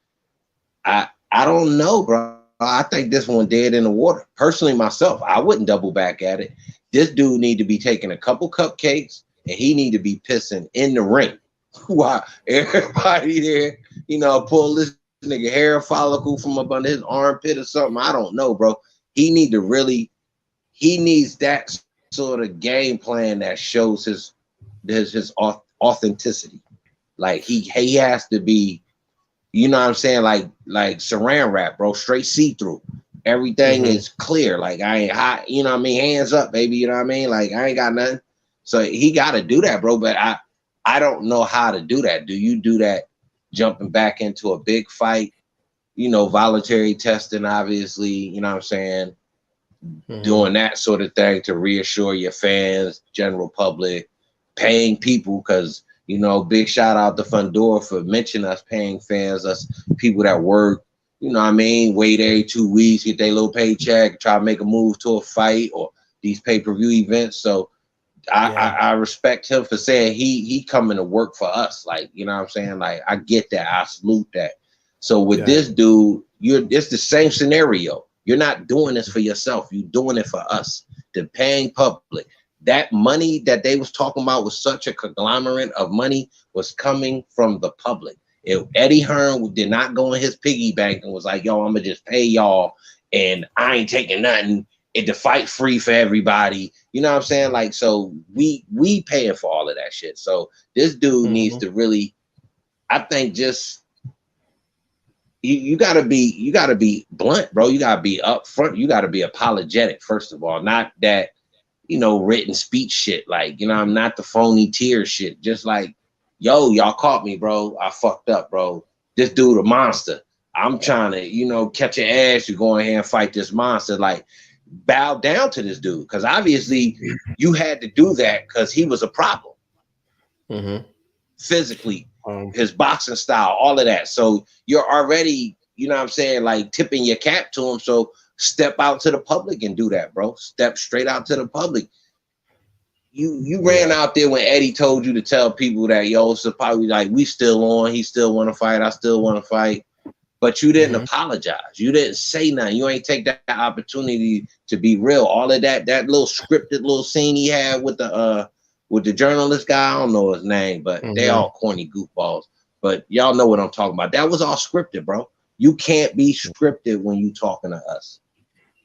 I don't know, bro. I think this one dead in the water. Personally, myself, I wouldn't double back at it. This dude need to be taking a couple cupcakes and he need to be pissing in the ring. While everybody there, pull this nigga hair follicle from up under his armpit or something. I don't know, bro. He needs that sort of game plan that shows his authenticity. Like he has to be, you know what I'm saying? Like saran wrap, bro, straight see-through. Everything is clear. Like I ain't hot, you know what I mean? Hands up, baby, you know what I mean? Like I ain't got nothing. So he got to do that, bro. But I don't know how to do that. Do you do that jumping back into a big fight? Voluntary testing, obviously, you know what I'm saying? Doing that sort of thing to reassure your fans, general public, paying people, because big shout out to Fundora for mentioning us paying fans, us people that work, you know what I mean, wait every 2 weeks, get their little paycheck, try to make a move to a fight or these pay-per-view events. So I respect him for saying he coming to work for us. Like, you know what I'm saying? Like, I get that. I salute that. So with this dude, it's the same scenario. You're not doing this for yourself. You're doing it for us, the paying public. That money that they was talking about was such a conglomerate of money was coming from the public. If Eddie Hearn did not go in his piggy bank and was like, yo, I'm gonna just pay y'all and I ain't taking nothing, and the fight free for everybody. You know what I'm saying? Like, so we paying for all of that shit. So this dude needs to really, I think, just you gotta be blunt, bro. You gotta be upfront. You gotta be apologetic, first of all. Not that, written speech shit. Like, I'm not the phony tears shit. Just like, yo, y'all caught me, bro. I fucked up, bro. This dude a monster. I'm trying to, catch your ass. You go in here and fight this monster. Like, bow down to this dude. Because obviously you had to do that because he was a problem. Physically, his boxing style, all of that. So you're already, you know what I'm saying, like tipping your cap to him. So step out to the public and do that, bro. Step straight out to the public. You ran out there when Eddie told you to tell people that, yo, so probably like, we still on, he still want to fight, I still want to fight. But you didn't apologize. You didn't say nothing. You ain't take that opportunity to be real. All of that little scripted little scene he had with the journalist guy, I don't know his name, but they all corny goofballs. But y'all know what I'm talking about. That was all scripted, bro. You can't be scripted when you talking to us.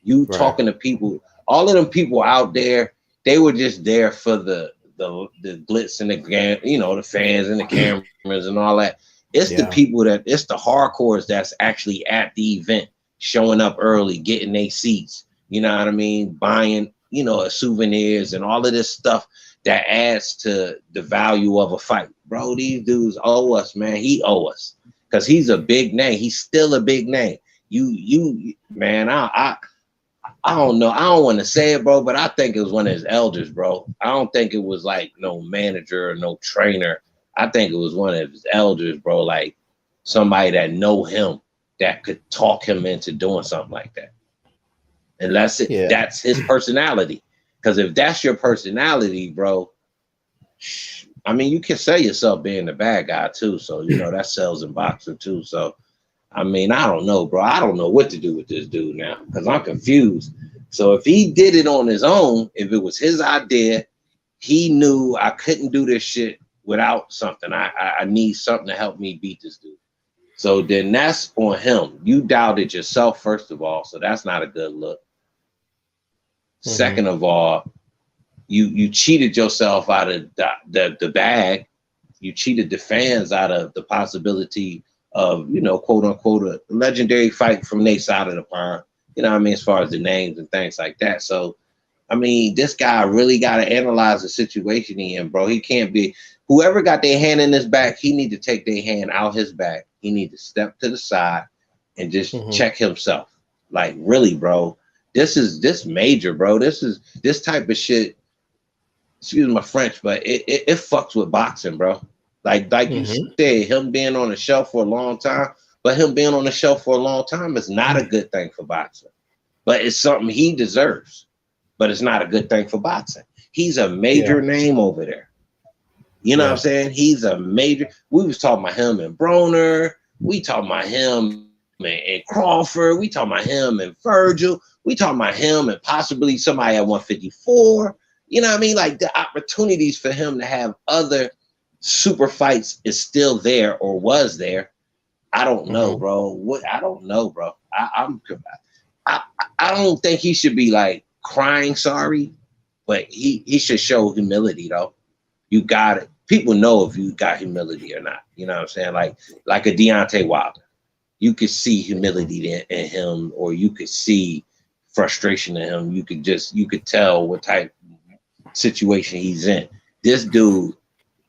You talking to people. All of them people out there, they were just there for the glitz and the, you know, the fans and the cameras and all that. It's the people it's the hardcores that's actually at the event, showing up early, getting their seats, you know what I mean? Buying, you know, souvenirs and all of this stuff that adds to the value of a fight. Bro, these dudes owe us, man. He owe us because he's a big name. He's still a big name. You, man, I don't know. I don't want to say it, bro, but I think it was one of his elders, bro. I don't think it was like no manager or no trainer. I think it was one of his elders, bro, like somebody that know him that could talk him into doing something like that. And that's it. That's his personality. Because if that's your personality, bro, I mean, you can sell yourself being the bad guy too. So, you know, that sells in boxing too. So, I mean, I don't know, bro. I don't know what to do with this dude now because I'm confused. So if he did it on his own, if it was his idea, he knew I couldn't do this shit without something. I need something to help me beat this dude. So then that's on him. You doubted yourself, first of all, so that's not a good look. Second of all, you cheated yourself out of the bag. You cheated the fans out of the possibility of, you know, quote unquote, a legendary fight from their side of the pond. You know what I mean? As far as the names and things like that. So, I mean, this guy really got to analyze the situation he in, bro. He can't be, whoever got their hand in his back, he need to take their hand out his back. He need to step to the side and just check himself. Like, really, bro, this major, bro. This type of shit, excuse my French, but it fucks with boxing, bro. Like you said, him being on the shelf for a long time, but him being on the shelf for a long time is not a good thing for boxing. But it's something he deserves. But it's not a good thing for boxing. He's a major name over there. You know what I'm saying? He's a major. We was talking about him and Broner. We talking about him and Crawford. We talking about him and Virgil. We talking about him and possibly somebody at 154. You know what I mean? Like the opportunities for him to have other super fights is still there or was there. I don't know, bro. I don't know, bro. I don't think he should be like crying sorry, but he should show humility though. You got it. People know if you got humility or not. You know what I'm saying? Like a Deontay Wilder. You could see humility in him, or you could see frustration in him. You could tell what type of situation he's in. This dude,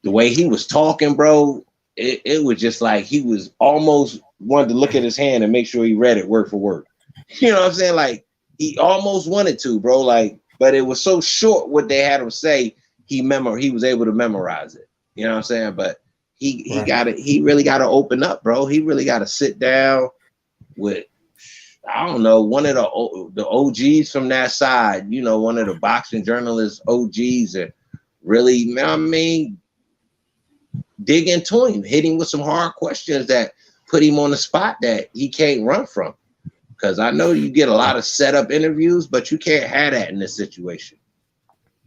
the way he was talking, bro, it was just like he was almost wanted to look at his hand and make sure he read it word for word. You know what I'm saying? Like he almost wanted to, bro. Like, but it was so short what they had him say. He was able to memorize it. You know what I'm saying? But he got it. He really got to open up, bro. He really got to sit down with, I don't know, one of the OGs from that side. You know, one of the boxing journalists OGs, and really, you know what I mean, dig into him, hit him with some hard questions that put him on the spot that he can't run from. Because I know you get a lot of setup interviews, but you can't have that in this situation.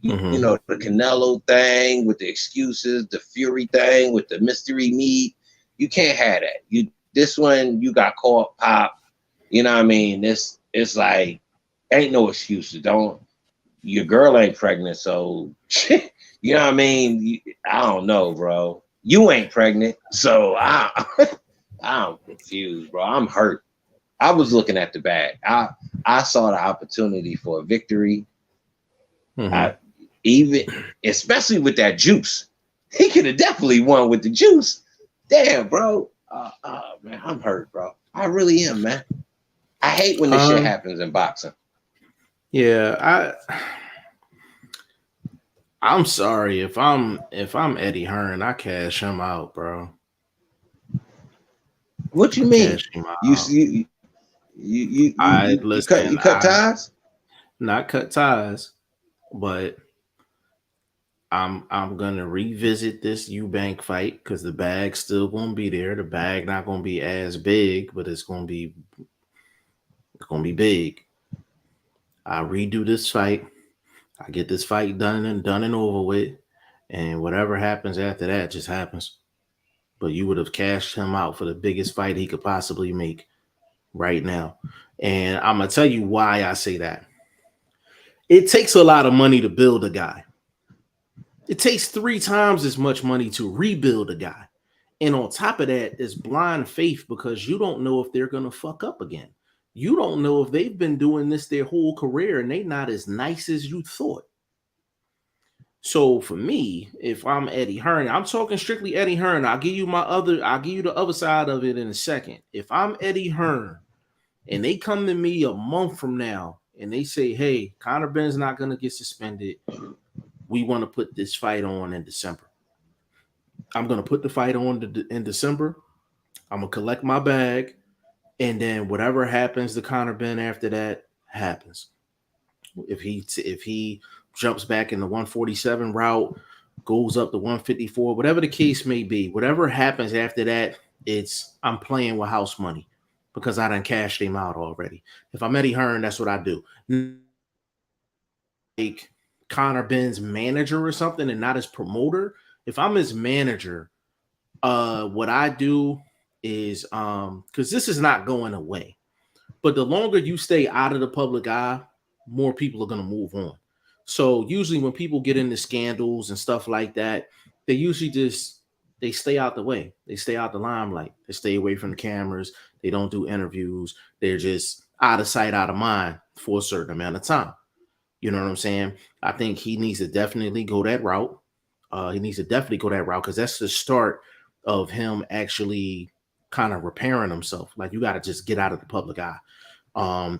You know, the Canelo thing with the excuses, the Fury thing with the mystery meat. You can't have that. This one, you got caught pop. You know what I mean? It's like, ain't no excuses. Your girl ain't pregnant, so, you know what I mean? I don't know, bro. You ain't pregnant, so I'm confused, bro. I'm hurt. I was looking at the bag. I saw the opportunity for a victory. Even especially with that juice, he could have definitely won with the juice. Damn, bro. Man, I'm hurt, bro. I really am, man. I hate when this shit happens in boxing. Yeah, I'm sorry if I'm Eddie Hearn, I cash him out, bro. What you mean? You I You listen. cut I ties. not cut ties, but I'm gonna revisit this Eubank fight because the bag's still gonna be there. The bag not gonna be as big, but it's gonna be big. I redo this fight. I get this fight done and over with, and whatever happens after that just happens. But you would have cashed him out for the biggest fight he could possibly make right now. And I'm gonna tell you why I say that. It takes a lot of money to build a guy. It takes 3 times as much money to rebuild a guy. And on top of that is blind faith because you don't know if they're gonna fuck up again. You don't know if they've been doing this their whole career and they not as nice as you thought. So for me, if I'm Eddie Hearn, I'm talking strictly Eddie Hearn. I'll give you the other side of it in a second. If I'm Eddie Hearn and they come to me a month from now and they say, hey, Conor Benn's not gonna get suspended. We want to put this fight on in December. I'm gonna put the fight on in December. I'm gonna collect my bag, and then whatever happens to Conor Benn after that happens. If he jumps back in the 147 route, goes up to 154, whatever the case may be, whatever happens after that, I'm playing with house money because I done cashed him out already. If I'm Eddie Hearn, that's what I do. Like Conor Benn's manager or something, and not his promoter. If I'm his manager, what I do is because this is not going away, but the longer you stay out of the public eye, more people are going to move on. So usually when people get into scandals and stuff like that, they usually they stay out the way. They stay out the limelight. They stay away from the cameras. They don't do interviews. They're just out of sight, out of mind for a certain amount of time. You know what I'm saying? I think he needs to definitely go that route. He needs to definitely go that route because that's the start of him actually kind of repairing himself. Like you got to just get out of the public eye.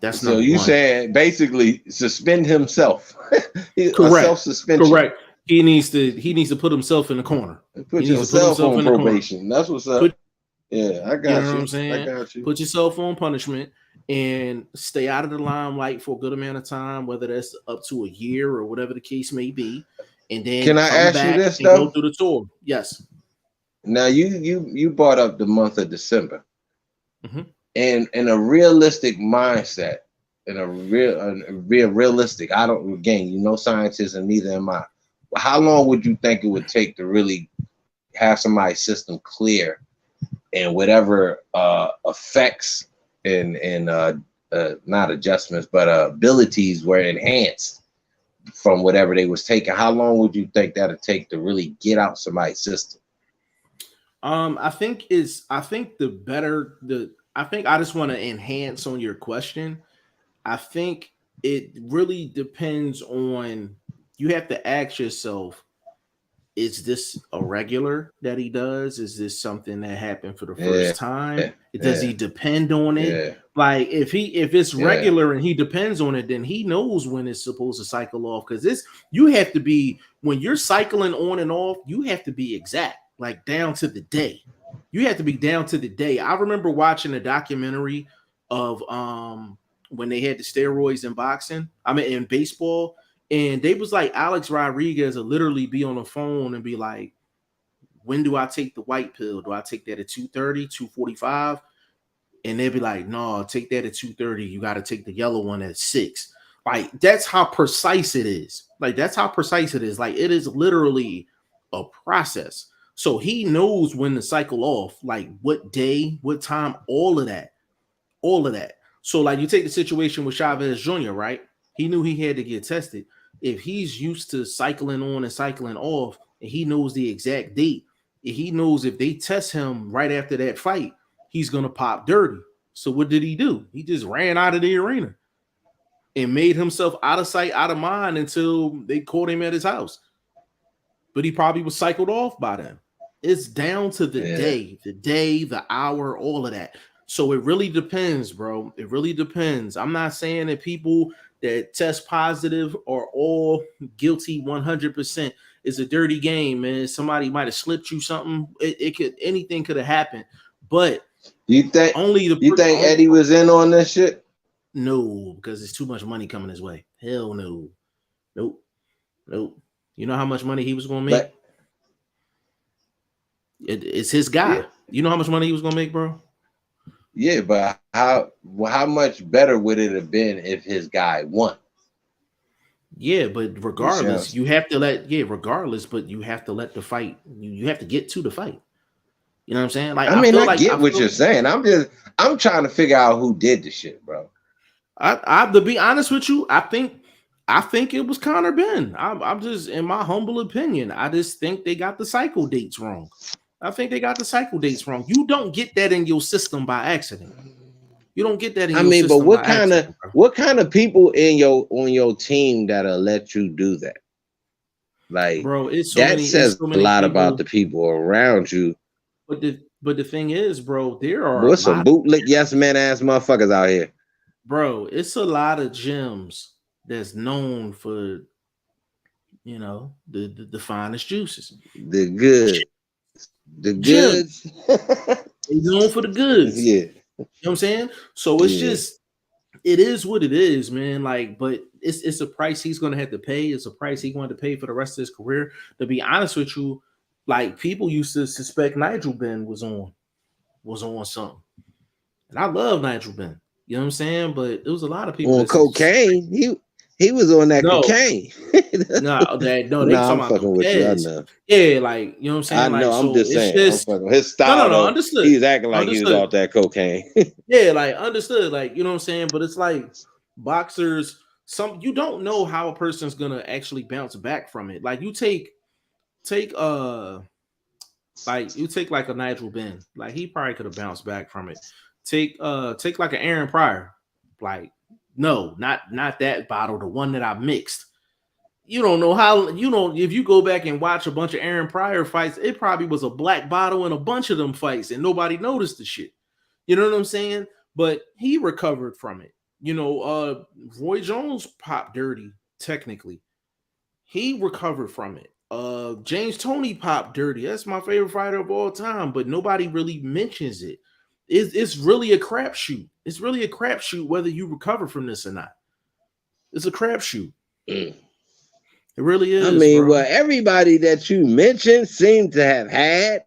That's So number you one. saying basically suspend himself, Correct. self suspension. Correct. He needs to put himself in the corner. Put He needs to put yourself himself on in the corner. probation. That's what's up. Yeah, I You got know what you. I'm saying? I got you. Put yourself on punishment and stay out of the limelight for a good amount of time, whether that's up to a year or whatever the case may be, and then Can I come ask you back this and go though? through the tour. Yes. Now you brought up the month of December, Mm-hmm. and in a realistic mindset, in a realistic. I don't again, scientist, and neither am I. How long would you think it would take to really have somebody's system clear and whatever effects and not adjustments but abilities were enhanced from whatever they was taking? How long would you think that'd take to really get out somebody's system? I think I just want to enhance on your question. I think it really depends on, you have to ask yourself, is this a regular that he does? Is this something that happened for the first time? Does he depend on it? Yeah. Like if it's regular and he depends on it, then he knows when it's supposed to cycle off. Because you have to be, when you're cycling on and off, you have to be exact, like down to the day. You have to be down to the day. I remember watching a documentary of when they had the steroids in boxing, in baseball. And they was like, Alex Rodriguez would literally be on the phone and be like, when do I take the white pill? Do I take that at 2:30, 2:45? And they'd be like, no, take that at 2:30. You got to take the yellow one at 6. Like, that's how precise it is. Like, that's how precise it is. Like, it is literally a process. So he knows when to cycle off, like what day, what time, all of that. All of that. So, like, you take the situation with Chavez Jr., right? He knew he had to get tested. If he's used to cycling on and cycling off, and he knows the exact date, he knows if they test him right after that fight, he's going to pop dirty. So what did he do? He just ran out of the arena and made himself out of sight, out of mind until they caught him at his house. But he probably was cycled off by then. It's down to the day, the hour, all of that. So it really depends, bro. It really depends. I'm not saying that people that test positive are all guilty 100%. It's a dirty game, man. Somebody might have slipped you something. Anything could have happened. But You think Only the you think only, Eddie was in on this shit? no, because it's too much money coming his way. Hell no. Nope. Nope. You know how much money he was gonna make? But It's his yeah, guy. You know how much money he was gonna make, bro? yeah, but how much better would it have been if his guy won? Yeah, but You see what I'm regardless, you have to let regardless, but you have to let the fight. You have to get to the fight. You know what I'm saying? Like I mean, I I get what feel you're saying. I'm trying to figure out who did the shit, bro. I to be honest with you, I think it was Connor Benn. I'm just in my humble opinion. I just think they got the cycle dates wrong. I think they got the cycle dates wrong. You don't get that in your system by accident. You don't get that in I your mean, but system by accident, bro. what kind of people in your on your team that'll let you do that? Like Bro, that it's says so a many lot about people. the people around you. But the thing is, bro, there are a What's some lot of bootlick yes man ass motherfuckers out here? bro, it's a lot of gyms that's known for the finest juices. The good, the Gym, goods. they known for the goods. Yeah, You know what I'm saying? So it's yeah. just it is what it is, man. Like, but it's a price he's gonna have to pay. It's a price he's going to pay for the rest of his career. To be honest with you, like people used to suspect Nigel Benn was on something. And I love Nigel Benn. You know what I'm saying? But there was a lot of people On that said, cocaine, he was on that no, cocaine. no, they No, talking I'm about them fucking with you. I Pez. know. Yeah, like you know what I'm I saying? know. Like, I'm so just it's saying. I'm just fucking his no, style no, though. understood. He was acting like he was Understood. off that cocaine. Yeah, like understood. Like, you know what I'm saying? But it's like boxers, you don't know how a person's gonna actually bounce back from it. Like you take like you take like a Nigel Benn, like he probably could have bounced back from it. Take like an Aaron Pryor, like no, not that bottle, the one that I mixed. You don't know how if you go back and watch a bunch of Aaron Pryor fights, it probably was a black bottle in a bunch of them fights, and nobody noticed the shit. You know what I'm saying? But he recovered from it. Roy Jones popped dirty, technically. He recovered from it. James Toney popped dirty. That's my favorite fighter of all time, but nobody really mentions it. It's really a crapshoot. It's really a crapshoot whether you recover from this or not. It's a crapshoot. Mm. It really I is, mean, well, bro. everybody that you mentioned seemed to have had,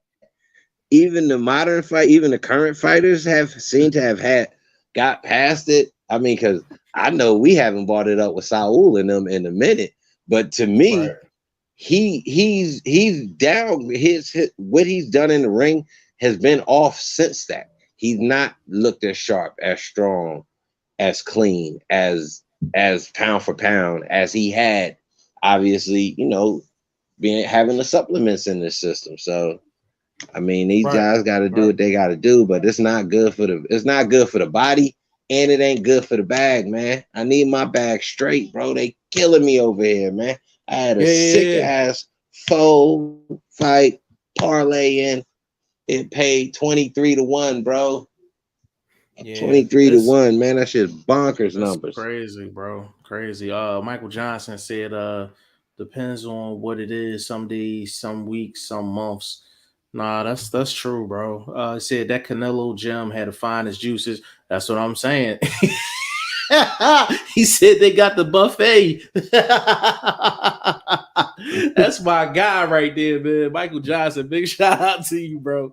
even the modern fight, even the current fighters have seemed to have got past it. I mean, because I know we haven't brought it up with Saul and them in a minute, but to Right. me, he's down. His what he's done in the ring has been off since that. He's not looked as sharp, as strong, as clean, as pound for pound as he had. Obviously, being having the supplements in this system. So I mean, these Right. guys got to do Right. what they got to do, but it's not good for the body, and it ain't good for the bag, man. I need my bag straight, bro. They killing me over here, man. I had a sick Yeah. ass full fight parlay in. It paid 23-1, bro. Yeah. 23-1, man. That shit's bonkers That's numbers. crazy, bro. Crazy. Michael Johnson said depends on what it is, some days, some weeks, some months. Nah, that's true, bro. He said that Canelo gym had the finest juices. That's what I'm saying. He said they got the buffet. That's my guy right there, man. Michael Johnson. Big shout out to you, bro.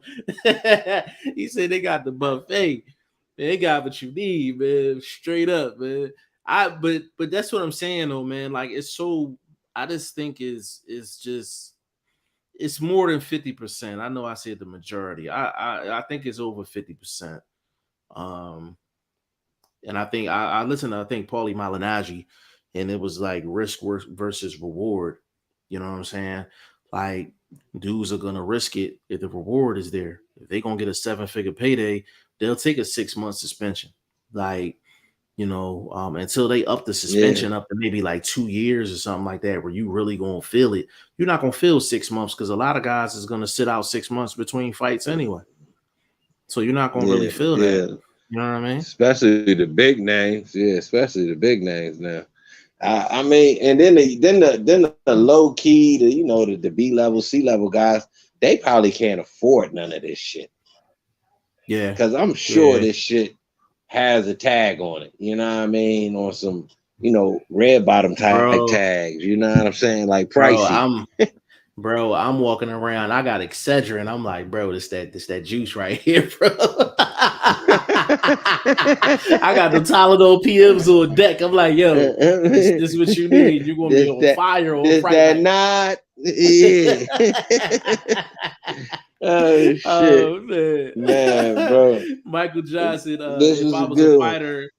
He said they got the buffet. They got what you need, man. Straight up, man. But that's what I'm saying though, man. Like it's so I just think is just it's more than 50%. I know I said the majority. I think it's over 50%. Um and I think I listened to Paulie Malignaggi, and it was like risk versus reward. You know what I'm saying? Like dudes are gonna risk it if the reward is there. If they're gonna get a 7-figure payday, they'll take a 6-month suspension. Like, until they up the Yeah, suspension up to maybe like 2 years or something like that, where you really gonna feel it. You're not gonna feel 6 months because a lot of guys is gonna sit out 6 months between fights anyway. So you're not gonna really yeah, feel that. yeah. You know what I mean? Especially the big names. Yeah, especially the big names now. I mean, and then the low key, the B level, C level guys, they probably can't afford none of this shit. Yeah. Because I'm sure this shit has a tag on it. You know what I mean? On some, red bottom type Bro, tags. You know what I'm saying? Like bro, pricey. I'm walking around. I got Excedrin. I'm like, bro, this that juice right here, bro. I got the Tylenol PMs on deck. I'm like, yo, this what you need. You're gonna be this on that fire on this Fright that Night. not yeah. Oh shit, Oh man, bro. Michael Johnson. This If was I a was a good one. fighter,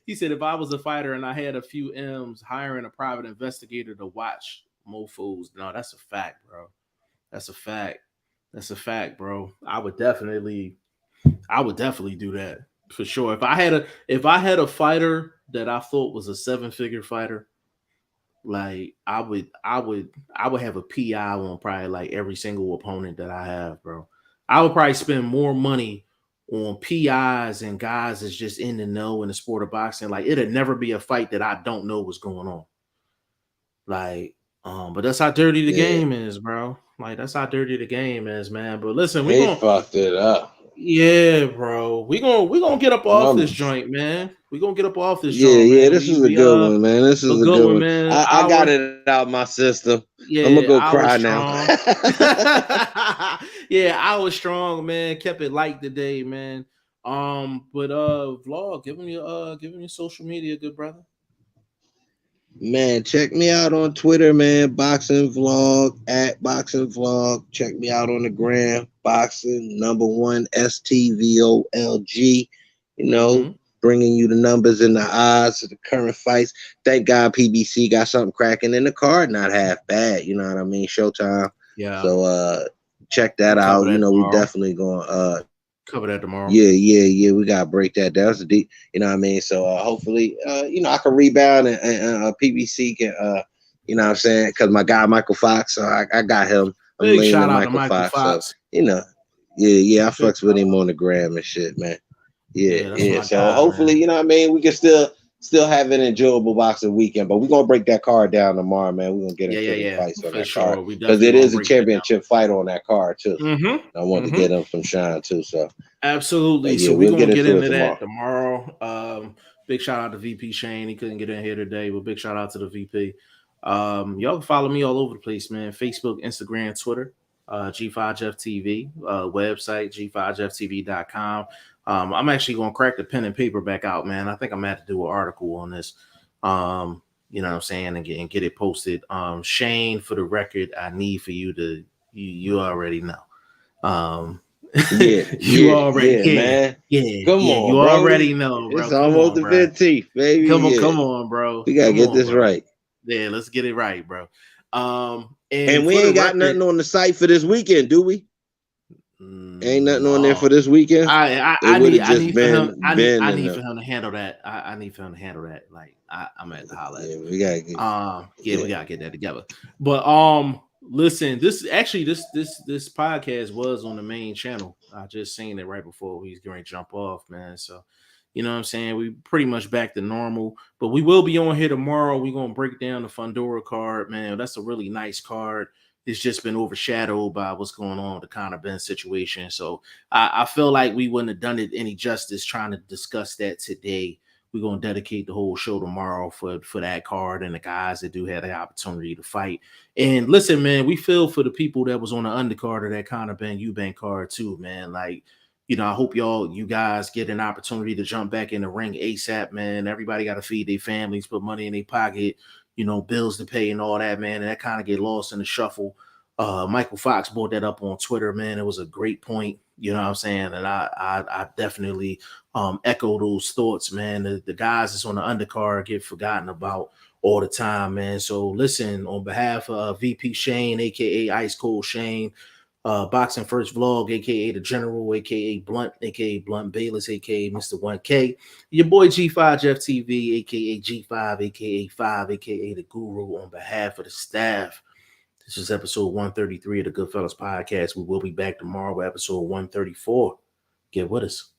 he said, if I was a fighter and I had a few M's, hiring a private investigator to watch mofos. No, that's a fact, bro. That's a fact. That's a fact, bro. I would definitely do that for sure. If I had a fighter that I thought was a 7-figure fighter, like I would have a PI on probably like every single opponent that I have, bro. I would probably spend more money on PIs and guys that's just in the know in the sport of boxing. Like it'd never be a fight that I don't know what's going on. Like, but that's how dirty the Yeah, game is, bro. Like that's how dirty the game is, man. But listen, we he gonna fucked it up. yeah, bro. We gonna get up off My, this joint, man. We gonna get up off this yeah, joint, yeah. man. This We is a we good one, man. This a is a good good one, one. man. I got it out my system. I'm gonna go I was cry now. strong. Yeah, I was strong, man. Kept it light today, man. But vlog, give him your social media, good brother. Man, check me out on Twitter, man. Boxing Vlog at Boxing Vlog. Check me out on the gram. Boxing #1 STVOLG. Mm-hmm. Bringing you the numbers and the odds of the current fights. Thank God PBC got something cracking in the card. Not half bad. You know what I mean? Showtime. Yeah. So check that We out. cover that We tomorrow. definitely going Cover that tomorrow. yeah. We gotta break that down. It's a deep, you know what I mean. So hopefully, I can rebound and PBC can, you know what I'm saying, because my guy Michael Fox, so I got him. I'm Big leaning shout to out to Michael Michael Fox. So Fox. yeah, I Big fucks with him on the gram and shit, man. Yeah, that's my So guy, hopefully, man. you know what I mean, we can still have an enjoyable boxing weekend. But we're gonna break that card down tomorrow, man. We're gonna get into them Yeah. fights on For that card sure. We because definitely it gonna is a break that down. championship fight on that card too. I want to Mm-hmm. get him some shine too. So. Absolutely. But yeah, So we're we'll gonna get get into it into tomorrow. that tomorrow. Big shout out to VP Shane. He couldn't get in here today, but big shout out to the VP. Y'all can follow me all over the place, man. Facebook, Instagram, Twitter, G5Jeff TV, website, G5JeffTV.com. I'm actually gonna crack the pen and paper back out, man. I think I'm gonna have to do an article on this. You know what I'm saying, and get it posted. Shane, for the record, I need for you to you already know. Yeah, You already, man. Come on, you bro. already know, bro. It's Come almost on, the bro. 15th, baby. Yeah. Come on, bro. We gotta Come get on, this bro. right. Yeah, let's get it right, bro. And And we for the ain't got record, nothing on the site for this weekend, do we? Ain't nothing on there no, for this weekend. It would have I just need for him. been Ben I and need them. for him to handle that. I need for him to handle that. Like I'm at the holler at Yeah, him. we gotta get Yeah, we yeah. gotta get that together. But listen, this podcast was on the main channel. I just seen it right before he's going to jump off, man. So you know what I'm saying? We pretty much back to normal, but we will be on here tomorrow. We're gonna break down the Fundora card, man. That's a really nice card. It's just been overshadowed by what's going on with the Conor Benn situation. So I feel like we wouldn't have done it any justice trying to discuss that today. We're gonna dedicate the whole show tomorrow for that card and the guys that do have the opportunity to fight. And listen, man, we feel for the people that was on the undercard of that Conor Benn Eubank card too, man. Like, you know, I hope you guys get an opportunity to jump back in the ring ASAP, man. Everybody got to feed their families, put money in their pocket, you know, bills to pay and all that, man. And that kind of get lost in the shuffle. Michael Fox brought that up on Twitter, man. It was a great point, you know what I'm saying? And I definitely echo those thoughts, man. The guys that's on the undercard get forgotten about all the time, man. So listen, on behalf of VP Shane, aka Ice Cold Shane, Boxing First Vlog, aka The General, aka Blunt, aka Blunt Bayless, aka Mr. 1K. Your boy G5 Jeff TV, aka G5, aka 5, aka The Guru, on behalf of the staff. This is episode 133 of the Goodfellas Podcast. We will be back tomorrow with episode 134. Get with us.